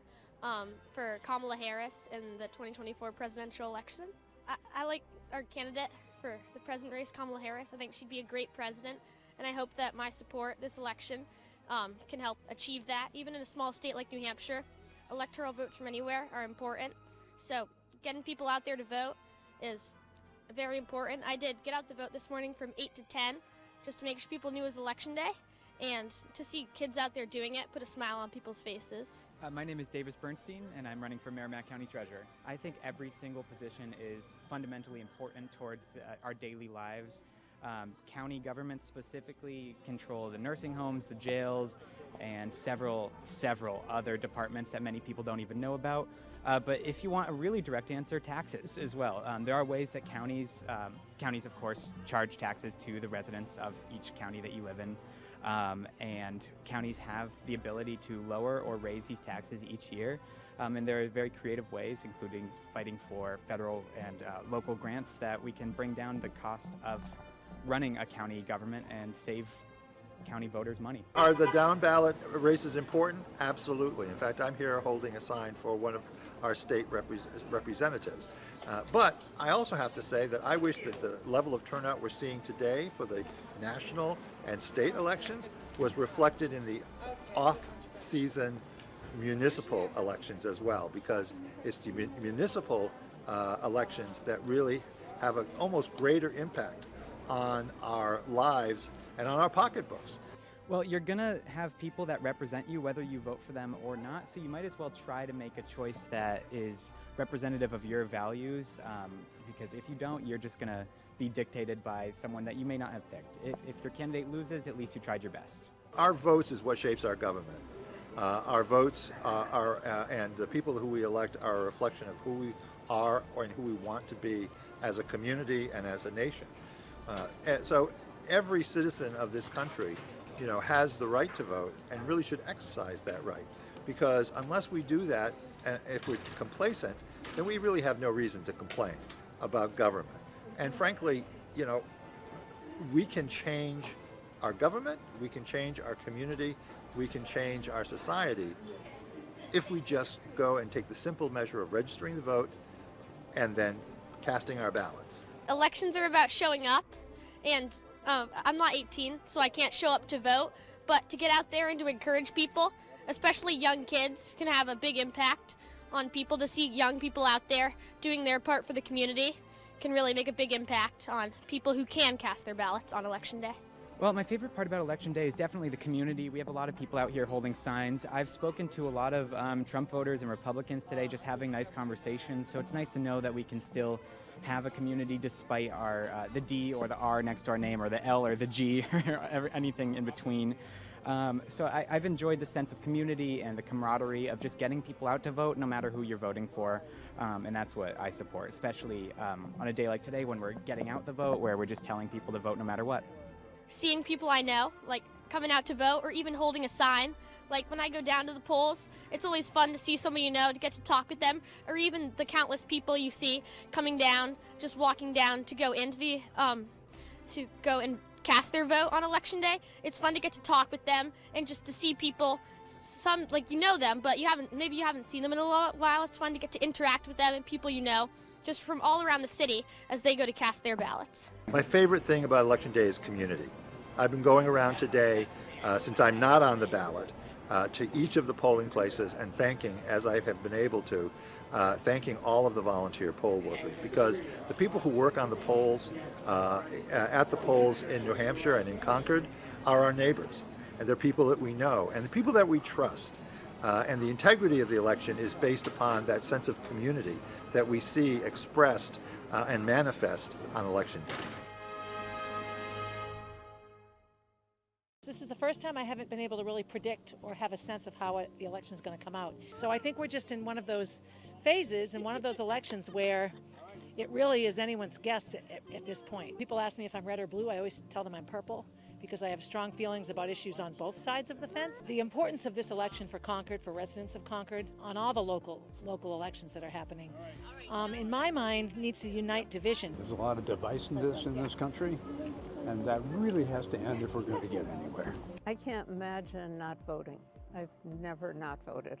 for Kamala Harris in the 2024 presidential election. I like our candidate for the president race, Kamala Harris. I think she'd be a great president, and I hope that my support this election can help achieve that. Even in a small state like New Hampshire, electoral votes from anywhere are important. So getting people out there to vote is very important. I did get out the vote this morning from 8 to 10 just to make sure people knew it was election day, and to see kids out there doing it put a smile on people's faces. My name is Davis Bernstein, and I'm running for Merrimack County Treasurer. I think every single position is fundamentally important towards our daily lives. County governments specifically control the nursing homes, the jails, and several other departments that many people don't even know about. But if you want a really direct answer, taxes as well. There are ways that counties of course charge taxes to the residents of each county that you live in. And counties have the ability to lower or raise these taxes each year. And there are very creative ways, including fighting for federal and local grants, that we can bring down the cost of running a county government and save county voters money. Are the down ballot races important? Absolutely. In fact, I'm here holding a sign for one of our state representatives. But I also have to say that I wish that the level of turnout we're seeing today for the national and state elections was reflected in the off-season municipal elections as well, because it's the municipal elections that really have an almost greater impact on our lives and on our pocketbooks. Well, you're going to have people that represent you whether you vote for them or not, so you might as well try to make a choice that is representative of your values, because if you don't, you're just going to be dictated by someone that you may not have picked. If your candidate loses, at least you tried your best. Our votes is what shapes our government. Our votes and the people who we elect are a reflection of who we are and who we want to be as a community and as a nation. And so every citizen of this country, has the right to vote and really should exercise that right. Because unless we do that, and if we're complacent, then we really have no reason to complain about government. And frankly, we can change our government, we can change our community, we can change our society if we just go and take the simple measure of registering the vote and then casting our ballots. Elections are about showing up, and I'm not 18, so I can't show up to vote, but to get out there and to encourage people, especially young kids, can have a big impact on people. To see young people out there doing their part for the community can really make a big impact on people who can cast their ballots on Election Day. Well, my favorite part about Election Day is definitely the community. We have a lot of people out here holding signs. I've spoken to a lot of Trump voters and Republicans today, just having nice conversations, so it's nice to know that we can still have a community despite our the D or the R next to our name, or the L or the G, or anything in between. So I've enjoyed the sense of community and the camaraderie of just getting people out to vote, no matter who you're voting for, and that's what I support, especially on a day like today when we're getting out the vote, where we're just telling people to vote no matter what. Seeing people I know, like coming out to vote, or even holding a sign. Like when I go down to the polls, it's always fun to see someone you know, to get to talk with them, or even the countless people you see coming down, just walking down to go into the, to go and cast their vote on Election Day. It's fun to get to talk with them and just to see people, some, like you know them, but maybe you haven't seen them in a while. It's fun to get to interact with them and people you know, just from all around the city as they go to cast their ballots. My favorite thing about Election Day is community. I've been going around today, since I'm not on the ballot, to each of the polling places and thanking, as I have been able to, thanking all of the volunteer poll workers, because the people who work on the polls, at the polls in New Hampshire and in Concord, are our neighbors, and they're people that we know and the people that we trust. And the integrity of the election is based upon that sense of community that we see expressed and manifest on Election Day. This is the first time I haven't been able to really predict or have a sense of how the election is going to come out. So I think we're just in one of those phases, in one of those elections where it really is anyone's guess at this point. People ask me if I'm red or blue. I always tell them I'm purple, because I have strong feelings about issues on both sides of the fence. The importance of this election for Concord, for residents of Concord, on all the local elections that are happening, in my mind, needs to unite division. There's a lot of divisiveness in this country, and that really has to end if we're going to get anywhere. I can't imagine not voting. I've never not voted,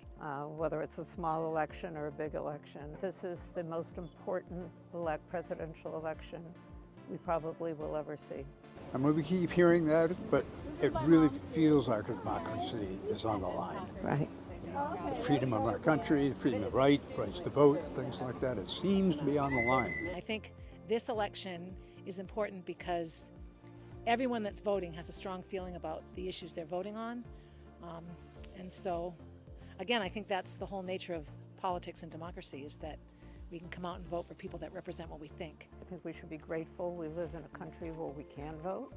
whether it's a small election or a big election. This is the most important presidential election we probably will ever see. I mean, we keep hearing that, but it really feels like democracy is on the line. Right. You know, the freedom of our country, the freedom of rights to vote, things like that. It seems to be on the line. I think this election is important because everyone that's voting has a strong feeling about the issues they're voting on. And so, again, I think that's the whole nature of politics and democracy, is that we can come out and vote for people that represent what we think. I think we should be grateful we live in a country where we can vote.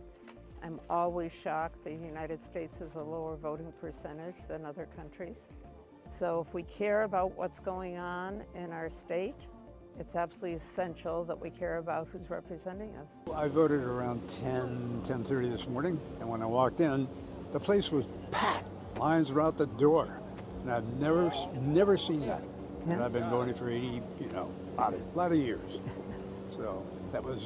I'm always shocked the United States has a lower voting percentage than other countries. So if we care about what's going on in our state, it's absolutely essential that we care about who's representing us. I voted around 10:30 this morning, and when I walked in, the place was packed. Lines were out the door, and I've never seen that. And I've been voting for 80, a lot of years. So that was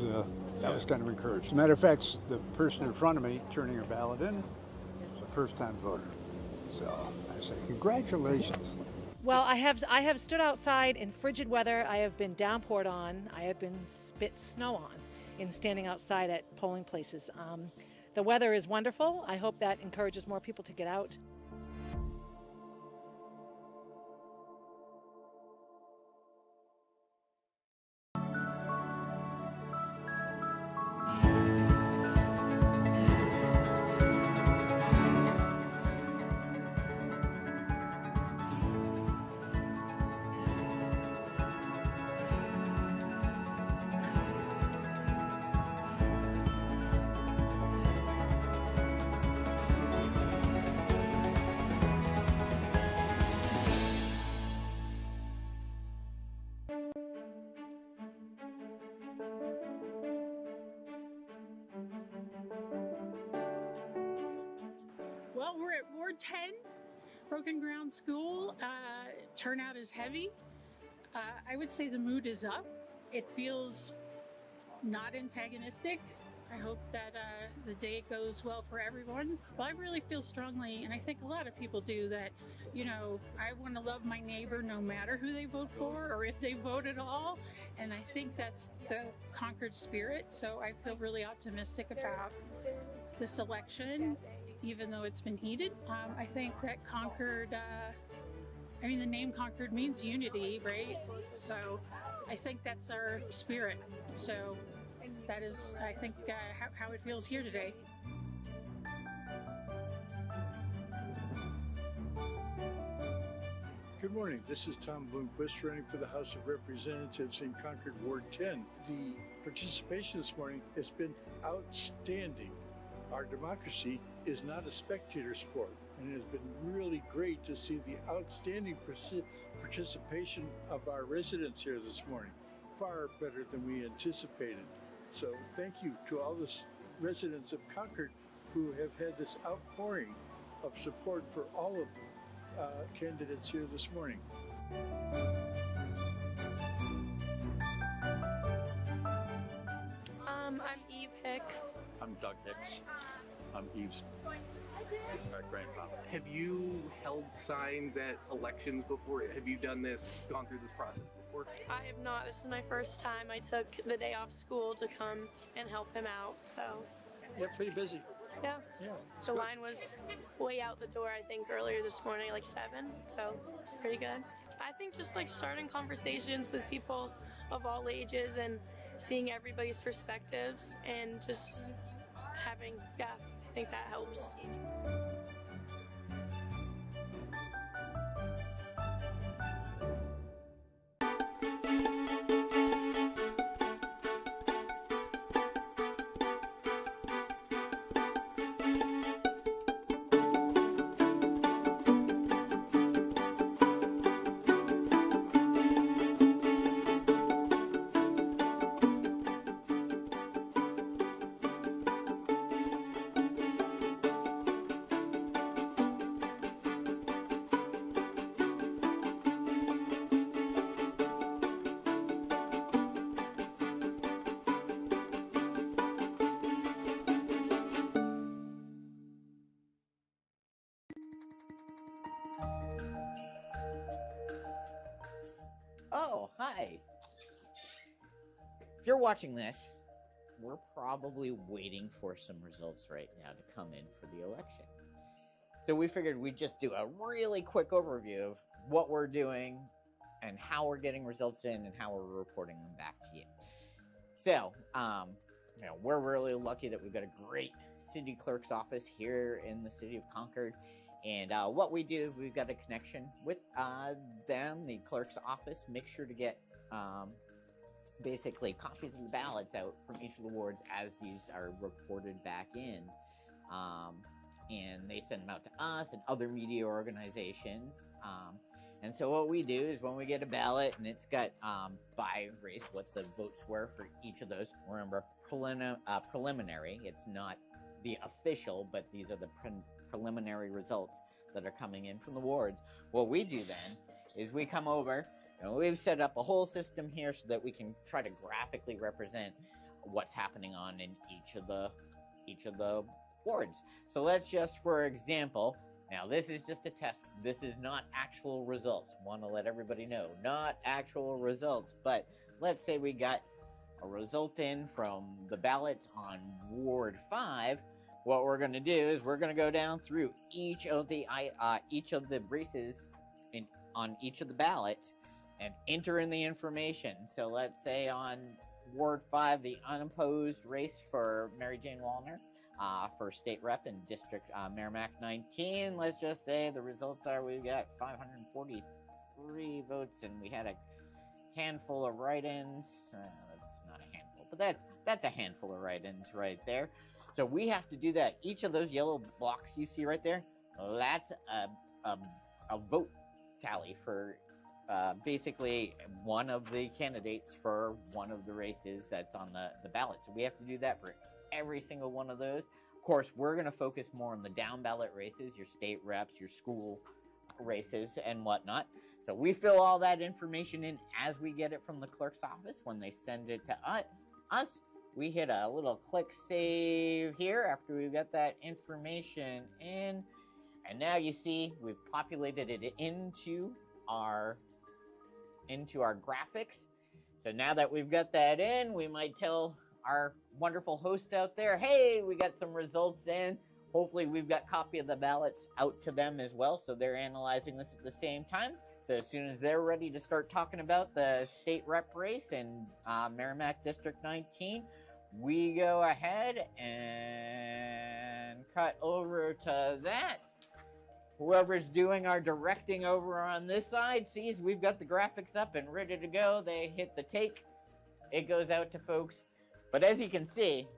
kind of encouraging. As a matter of fact, the person in front of me turning her ballot in was a first-time voter. So I say, congratulations. Well, I have stood outside in frigid weather. I have been downpoured on. I have been spit snow on in standing outside at polling places. The weather is wonderful. I hope that encourages more people to get out. Well, we're at Ward 10, Broken Ground School. Turnout is heavy. I would say the mood is up. It feels not antagonistic. I hope that the day goes well for everyone. Well, I really feel strongly, and I think a lot of people do, that, I want to love my neighbor no matter who they vote for or if they vote at all. And I think that's the Concord spirit. So I feel really optimistic about this election, even though it's been heated. I think that Concord, the name Concord means unity, right? So I think that's our spirit. So that is, I think, how it feels here today. Good morning. This is Tom Bloomquist running for the House of Representatives in Concord Ward 10. The participation this morning has been outstanding. Our democracy is not a spectator sport, and it has been really great to see the outstanding participation of our residents here this morning, far better than we anticipated. So thank you to all the residents of Concord who have had this outpouring of support for all of the candidates here this morning. I'm Eve Hicks. I'm Doug Hicks. I'm Eve's grandfather. Have you held signs at elections before? Have you gone through this process before? I have not. This is my first time. I took the day off school to come and help him out, so. Yeah, pretty busy. Yeah. Yeah. The line was way out the door, I think, earlier this morning, like 7, so it's pretty good. I think just starting conversations with people of all ages and seeing everybody's perspectives and just having, I think that helps. Hi. If you're watching this, we're probably waiting for some results right now to come in for the election. So we figured we'd just do a really quick overview of what we're doing and how we're getting results in and how we're reporting them back to you. So, we're really lucky that we've got a great city clerk's office here in the city of Concord. And what we do is we've got a connection with them, the clerk's office. Make sure to get basically copies of the ballots out from each of the wards as these are reported back in. And they send them out to us and other media organizations. And so what we do is when we get a ballot and it's got by race what the votes were for each of those. Remember, preliminary. It's not the official, but these are the preliminary results that are coming in from the wards. What we do then is we come over and we've set up a whole system here so that we can try to graphically represent what's happening on in each of the wards. So let's just, for example, now this is just a test. This is not actual results. Want to let everybody know, not actual results. But let's say we got a result in from the ballots on Ward 5. What we're going to do is we're going to go down through each of the races on each of the ballots and enter in the information. So let's say on Ward 5, the unopposed race for Mary Jane Wallner for state rep in District Merrimack 19. Let's just say the results are we got 543 votes and we had a handful of write-ins. That's not a handful, but that's a handful of write-ins right there. So we have to do that. Each of those yellow blocks you see right there, that's a vote tally for basically one of the candidates for one of the races that's on the ballot. So we have to do that for every single one of those. Of course, we're going to focus more on the down ballot races, your state reps, your school races, and whatnot. So we fill all that information in as we get it from the clerk's office. When they send it to us, we hit a little click save here after we've got that information in. And now you see we've populated it into our graphics. So now that we've got that in, we might tell our wonderful hosts out there, hey, we got some results in. Hopefully we've got a copy of the ballots out to them as well, so they're analyzing this at the same time. So as soon as they're ready to start talking about the state rep race in Merrimack District 19, we go ahead and cut over to that. Whoever's doing our directing over on this side sees we've got the graphics up and ready to go. They hit the take. It goes out to folks. But as you can see,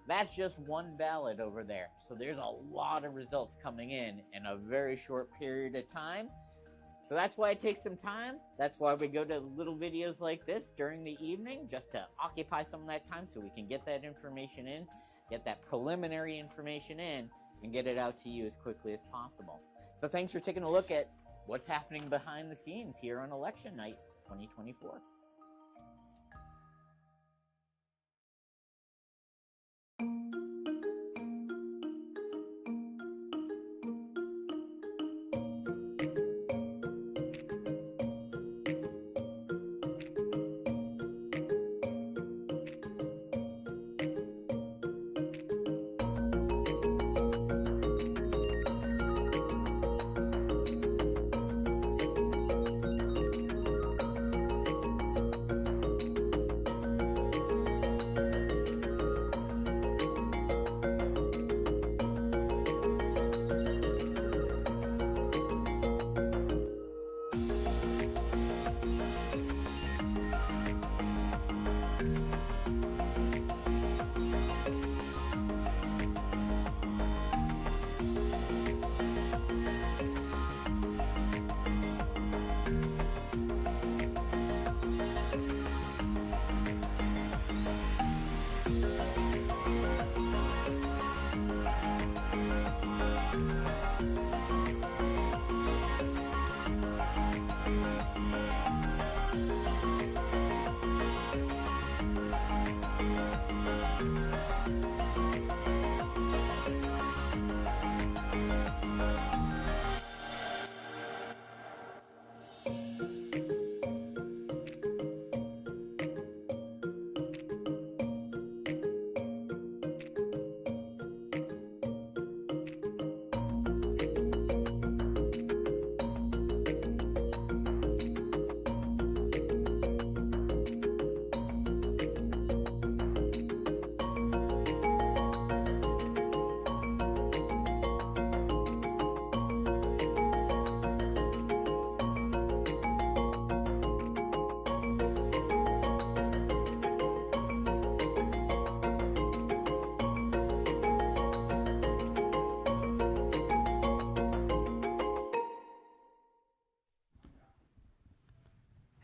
that's just one ballot over there. So there's a lot of results coming in a very short period of time. So that's why it takes some time. That's why we go to little videos like this during the evening, just to occupy some of that time so we can get that information in, get that preliminary information in, and get it out to you as quickly as possible. So thanks for taking a look at what's happening behind the scenes here on election night 2024.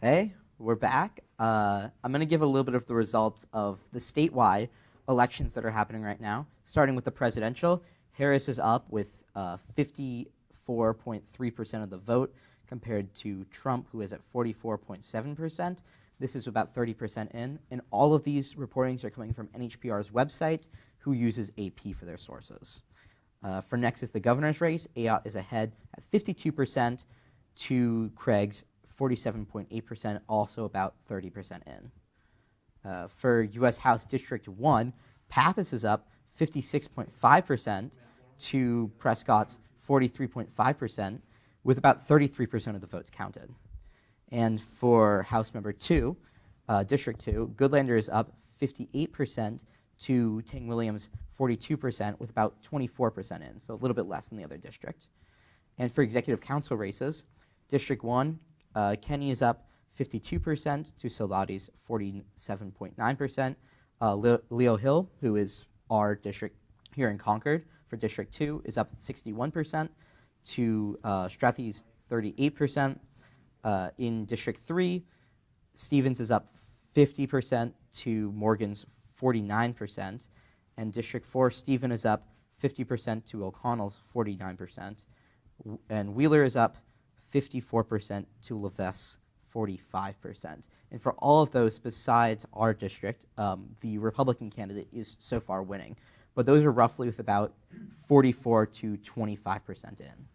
Hey, we're back. I'm going to give a little bit of the results of the statewide elections that are happening right now. Starting with the presidential, Harris is up with 54.3% of the vote compared to Trump, who is at 44.7%. This is about 30% in. And all of these reportings are coming from NHPR's website, who uses AP for their sources. For next is the governor's race. Ayotte is ahead at 52% to Craig's 47.8%, also about 30% in. For U.S. House District 1, Pappas is up 56.5% to Prescott's 43.5%, with about 33% of the votes counted. And for House Member 2, District 2, Goodlander is up 58% to Ting Williams' 42%, with about 24% in, so a little bit less than the other district. And for Executive Council races, District 1, Kenny is up 52% to Soldati's 47.9%. Leo Hill, who is our district here in Concord, for District 2, is up 61% to Strathy's 38%. In District 3, Stevens is up 50% to Morgan's 49%. And District 4, Stephen is up 50% to O'Connell's 49%. And Wheeler is up 54% to Levesque's 45%. And for all of those besides our district, the Republican candidate is so far winning. But those are roughly with about 44 to 25% in.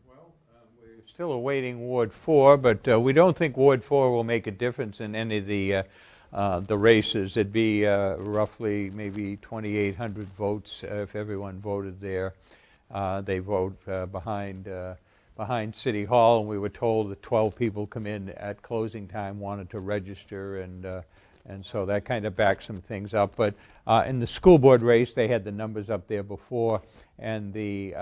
We're still awaiting Ward 4, but we don't think Ward 4 will make a difference in any of the races. It'd be roughly maybe 2,800 votes if everyone voted there. They vote behind City Hall, and we were told that 12 people come in at closing time wanted to register, and so that kind of backs some things up. But in the school board race, they had the numbers up there before, and the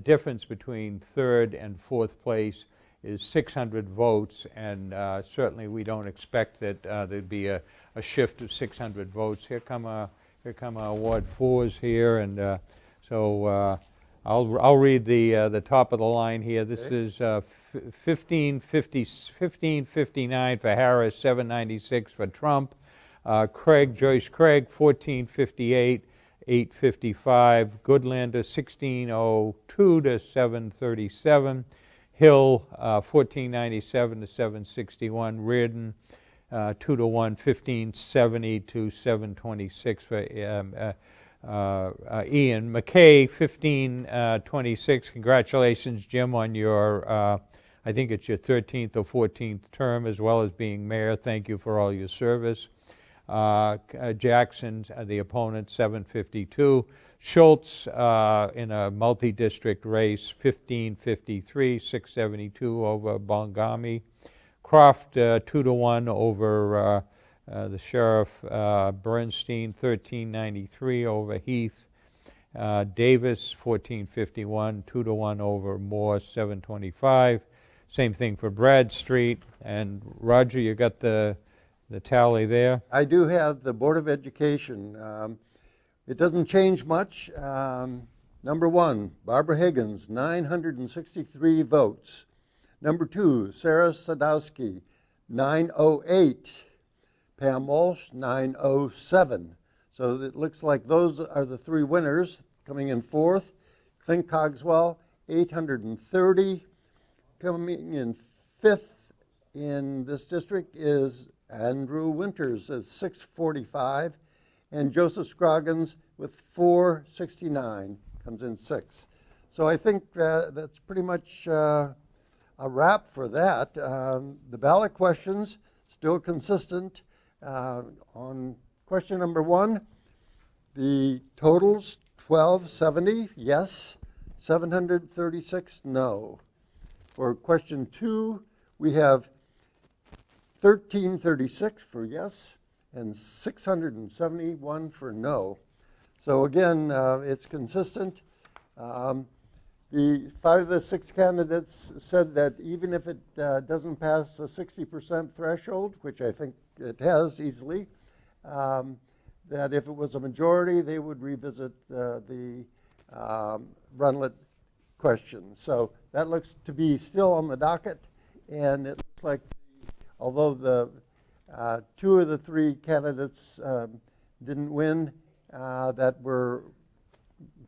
difference between third and fourth place is 600 votes, and certainly we don't expect that there'd be a shift of 600 votes. Here come our Ward 4s here, and so I'll read the top of the line here. This is 1559 for Harris, 796 for Trump. Joyce Craig, 1458, 855. Goodlander, 1602 to 737. Hill, 1497 to 761. Reardon, 2 to 1, 1570 to 726 for Ian. McKay, 1526. Congratulations, Jim, on your, I think it's your 13th or 14th term, as well as being mayor. Thank you for all your service. Jackson, the opponent, 752. Schultz in a multi-district race, 1553, 672 over Bongami. Croft, 2 to 1 over the sheriff. Bernstein, 1393 over Heath. Davis, 1451, 2 to 1 over Moore, 725. Same thing for Bradstreet. And Roger, you got the tally there? I do have the Board of Education. It doesn't change much. Number 1, Barbara Higgins, 963 votes. Number 2, Sarah Sadowski, 908. Pam Walsh, 907. So it looks like those are the 3 winners. Coming in 4th, Clint Cogswell, 830. Coming in 5th in this district is Andrew Winters at 645, and Joseph Scroggins with 469 comes in 6th. So I think that's pretty much a wrap for that. The ballot questions still consistent. On question number 1, the totals 1270 yes, 736 no. For question 2, we have 1336 for yes and 671 for no. So again, it's consistent. The 5 of the 6 candidates said that even if it doesn't pass a 60% threshold, which I think it has easily, that if it was a majority, they would revisit the runlet question. So that looks to be still on the docket, and it looks like although the two of the three candidates didn't win that were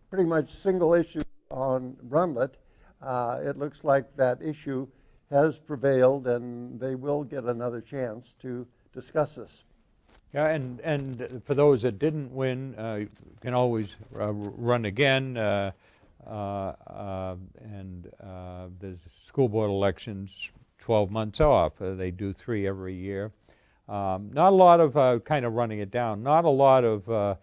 pretty much single issue on Runlet, it looks like that issue has prevailed, and they will get another chance to discuss this. Yeah, and for those that didn't win, you can always run again. And there's school board elections 12 months off. They do 3 every year. Not a lot of, kind of running it down, not a lot of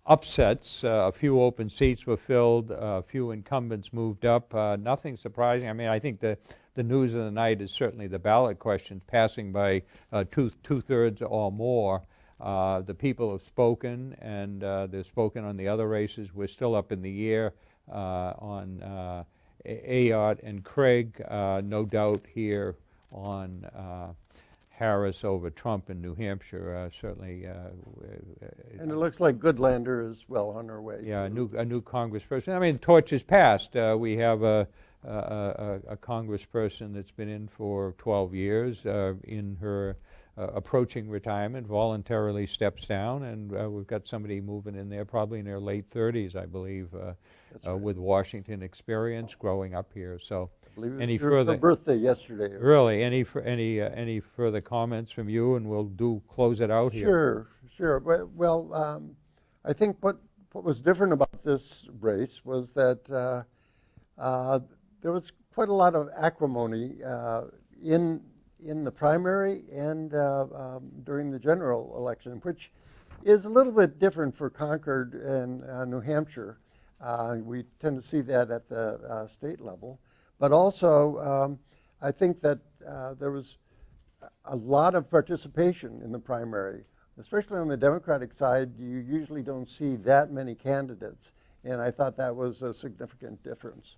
upsets. A few open seats were filled, a few incumbents moved up. Nothing surprising. I mean, I think the news of the night is certainly the ballot questions passing by two-thirds or more. The people have spoken, and they've spoken on the other races. We're still up in the air on Ayotte and Craig, no doubt here on Harris over Trump in New Hampshire, certainly. And it looks like Goodlander is well on her way. Yeah, a new congressperson. I mean, torch is passed. We have a congressperson that's been in for 12 years in her approaching retirement, voluntarily steps down, and we've got somebody moving in there probably in their late 30s, I believe, right. With Washington experience, growing up here. So, any further? Her birthday yesterday. Really, any further comments from you, and we'll close it out here. Sure. Well, I think what was different about this race was that there was quite a lot of acrimony in the primary and during the general election, which is a little bit different for Concord and New Hampshire. We tend to see that at the state level. But also, I think that there was a lot of participation in the primary, especially on the Democratic side. You usually don't see that many candidates, and I thought that was a significant difference.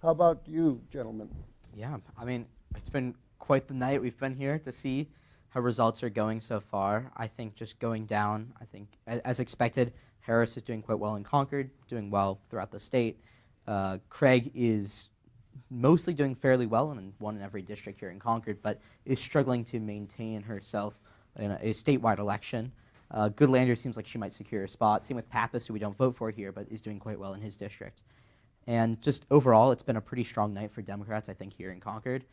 How about you, gentlemen? Yeah, I mean, it's been quite the night. We've been here to see how results are going so far. I think just going down, I think, as expected, Harris is doing quite well in Concord, doing well throughout the state. Craig is mostly doing fairly well and won in every district here in Concord, but is struggling to maintain herself in a statewide election. Goodlander seems like she might secure a spot. Same with Pappas, who we don't vote for here, but is doing quite well in his district. And just overall, it's been a pretty strong night for Democrats, I think, here in Concord.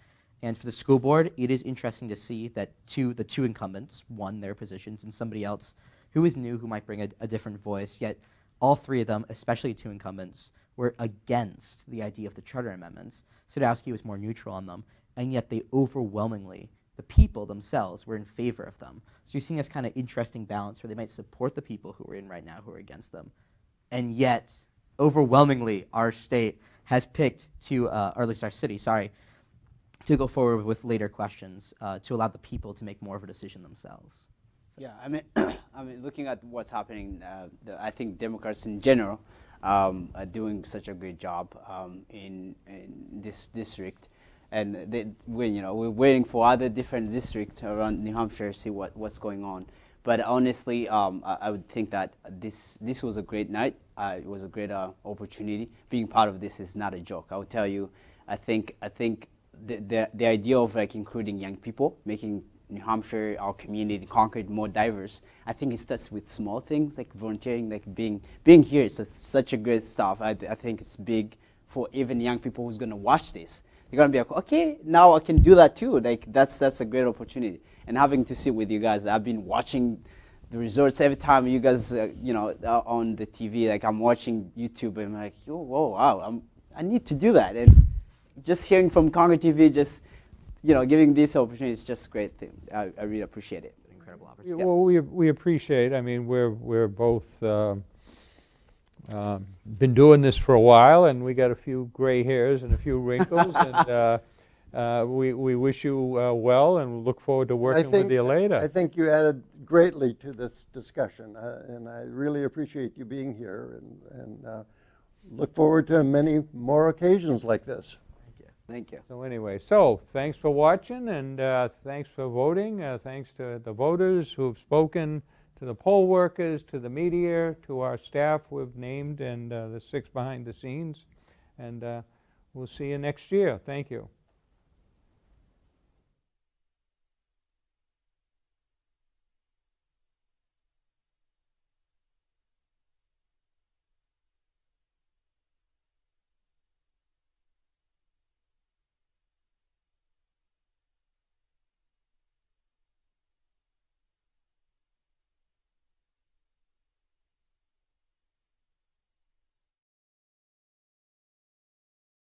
And for the school board, it is interesting to see that the two incumbents won their positions, and somebody else who is new, who might bring a different voice, yet all three of them, especially two incumbents, were against the idea of the charter amendments. Sadowski was more neutral on them, and yet they overwhelmingly, the people themselves, were in favor of them. So you're seeing this kind of interesting balance where they might support the people who are in right now who are against them, and yet overwhelmingly our state has picked to, or at least our city, sorry, to go forward with later questions to allow the people to make more of a decision themselves. So. Yeah, I mean, looking at what's happening, I think Democrats in general are doing such a great job in this district, and we're waiting for other different districts around New Hampshire to see what's going on. But honestly, I would think that this was a great night. It was a great opportunity. Being part of this is not a joke. I will tell you. I think the idea of like including young people, making New Hampshire, our community, Concord, more diverse. I think it starts with small things like volunteering, like being here. It's such a great stuff. I think it's big for even young people who's gonna watch this. They're gonna be like, okay, now I can do that too. Like that's a great opportunity. And having to sit with you guys, I've been watching the results every time you guys, on the TV. Like I'm watching YouTube, and I'm like, oh, whoa, wow, I need to do that. And just hearing from Concord TV, just giving this opportunity is just a great thing. I really appreciate it. Incredible opportunity. Well, we appreciate. I mean, we're both been doing this for a while, and we got a few gray hairs and a few wrinkles, and we wish you well, and look forward to working with you later. I think you added greatly to this discussion, and I really appreciate you being here, and look forward to many more occasions like this. Thank you. So anyway, thanks for watching, and thanks for voting. Thanks to the voters who have spoken, to the poll workers, to the media, to our staff we've named, and the 6 behind the scenes. And we'll see you next year. Thank you.